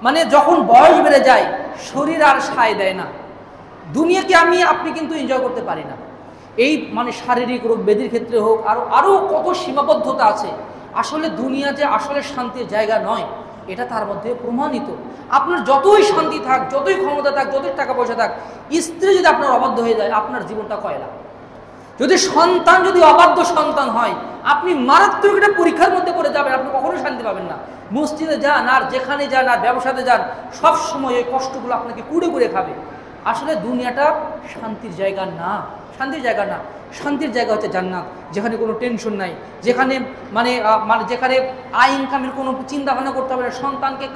মানে যখন বয়স বেড়ে যায়, শরীর আর সায় দেয় না। দুনিয়াকে আপনি কিন্তু এনজয় করতে পারি না। এই শারীরিক রোগ ব্যাধির ক্ষেত্রে হোক, আরও কত সীমাবদ্ধতা আছে। আসলে দুনিয়া যে আসলে শান্তির জায়গা নয়, এটা তার মধ্যে প্রমাণিত। আপনার যতই শান্তি থাক, যতই ক্ষমতা থাক, যতই টাকা পয়সা থাক, স্ত্রী যদি আপনার অবাধ্য হয়ে যায়, আপনার জীবনটা কয়লা। যদি সন্তান যদি অবাধ্য সন্তান হয়, আপনি মারাত্মক একটা পরীক্ষার মধ্যে পড়ে যাবেন, আপনি কখনোই শান্তি পাবেন না। মসজিদে যান আর যেখানে যান আর ব্যবসাতে যান, সব সময় এই কষ্টগুলো আপনাকে কুড়ে কুড়ে খাবে। আসলে দুনিয়াটা শান্তির জায়গা না। শান্তির জায়গা না। শান্তির জায়গা হচ্ছে জান্নাত, যেখানে কোনো টেনশন নাই, যেখানে যেখানে আয় ইনকামের কোনো চিন্তা ভাবনা করতে হবে না, সন্তানকে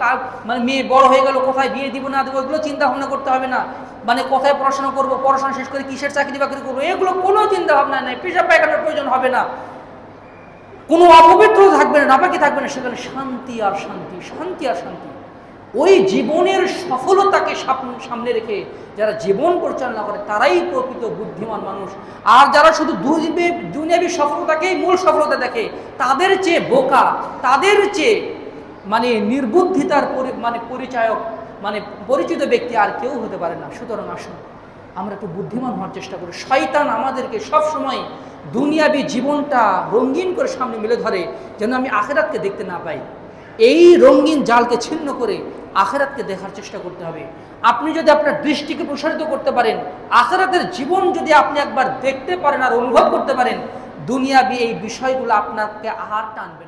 মানে মেয়ে বড় হয়ে গেল কোথায় বিয়ে দিব না দেবো এগুলো চিন্তা ভাবনা করতে হবে না, মানে কোথায় পড়াশোনা করবো, পড়াশোনা শেষ করে কিসের চাকরি বাকরি করবো, এগুলো কোনো চিন্তা ভাবনা নেই। পেশাব পায়খানার প্রয়োজন হবে না, কোনো অপবিত্র থাকবে না, নাপাকি থাকবে না, সেখানে শান্তি আর শান্তি, শান্তি আর শান্তি। ওই জীবনের সফলতাকে সামনে রেখে যারা জীবন পরিচালনা করে তারাই প্রকৃত বুদ্ধিমান মানুষ। আর যারা শুধু দুনিয়াবী সফলতাকেই মূল সফলতা দেখে, তাদের চেয়ে বোকা, তাদের চেয়ে মানে নির্বুদ্ধিতার পরিচায়ক পরিচিত ব্যক্তি আর কেউ হতে পারে না। সুতরাং আসুন আমরা একটু বুদ্ধিমান হওয়ার চেষ্টা করি। শয়তান আমাদেরকে সবসময় দুনিয়াবী জীবনটা রঙিন করে সামনে মেলে ধরে, যেন আমি আখিরাতকে দেখতে না পাই। এই রঙিন জালকে ছিন্ন করে আখিরাতকে দেখার চেষ্টা করতে হবে। আপনি যদি আপনার দৃষ্টিকে প্রসারিত করতে পারেন, আখিরাতের জীবন যদি আপনি একবার দেখতে পারেন আর অনুভব করতে পারেন, দুনিয়াবী এই বিষয়গুলো আপনাকে আর টানবে না।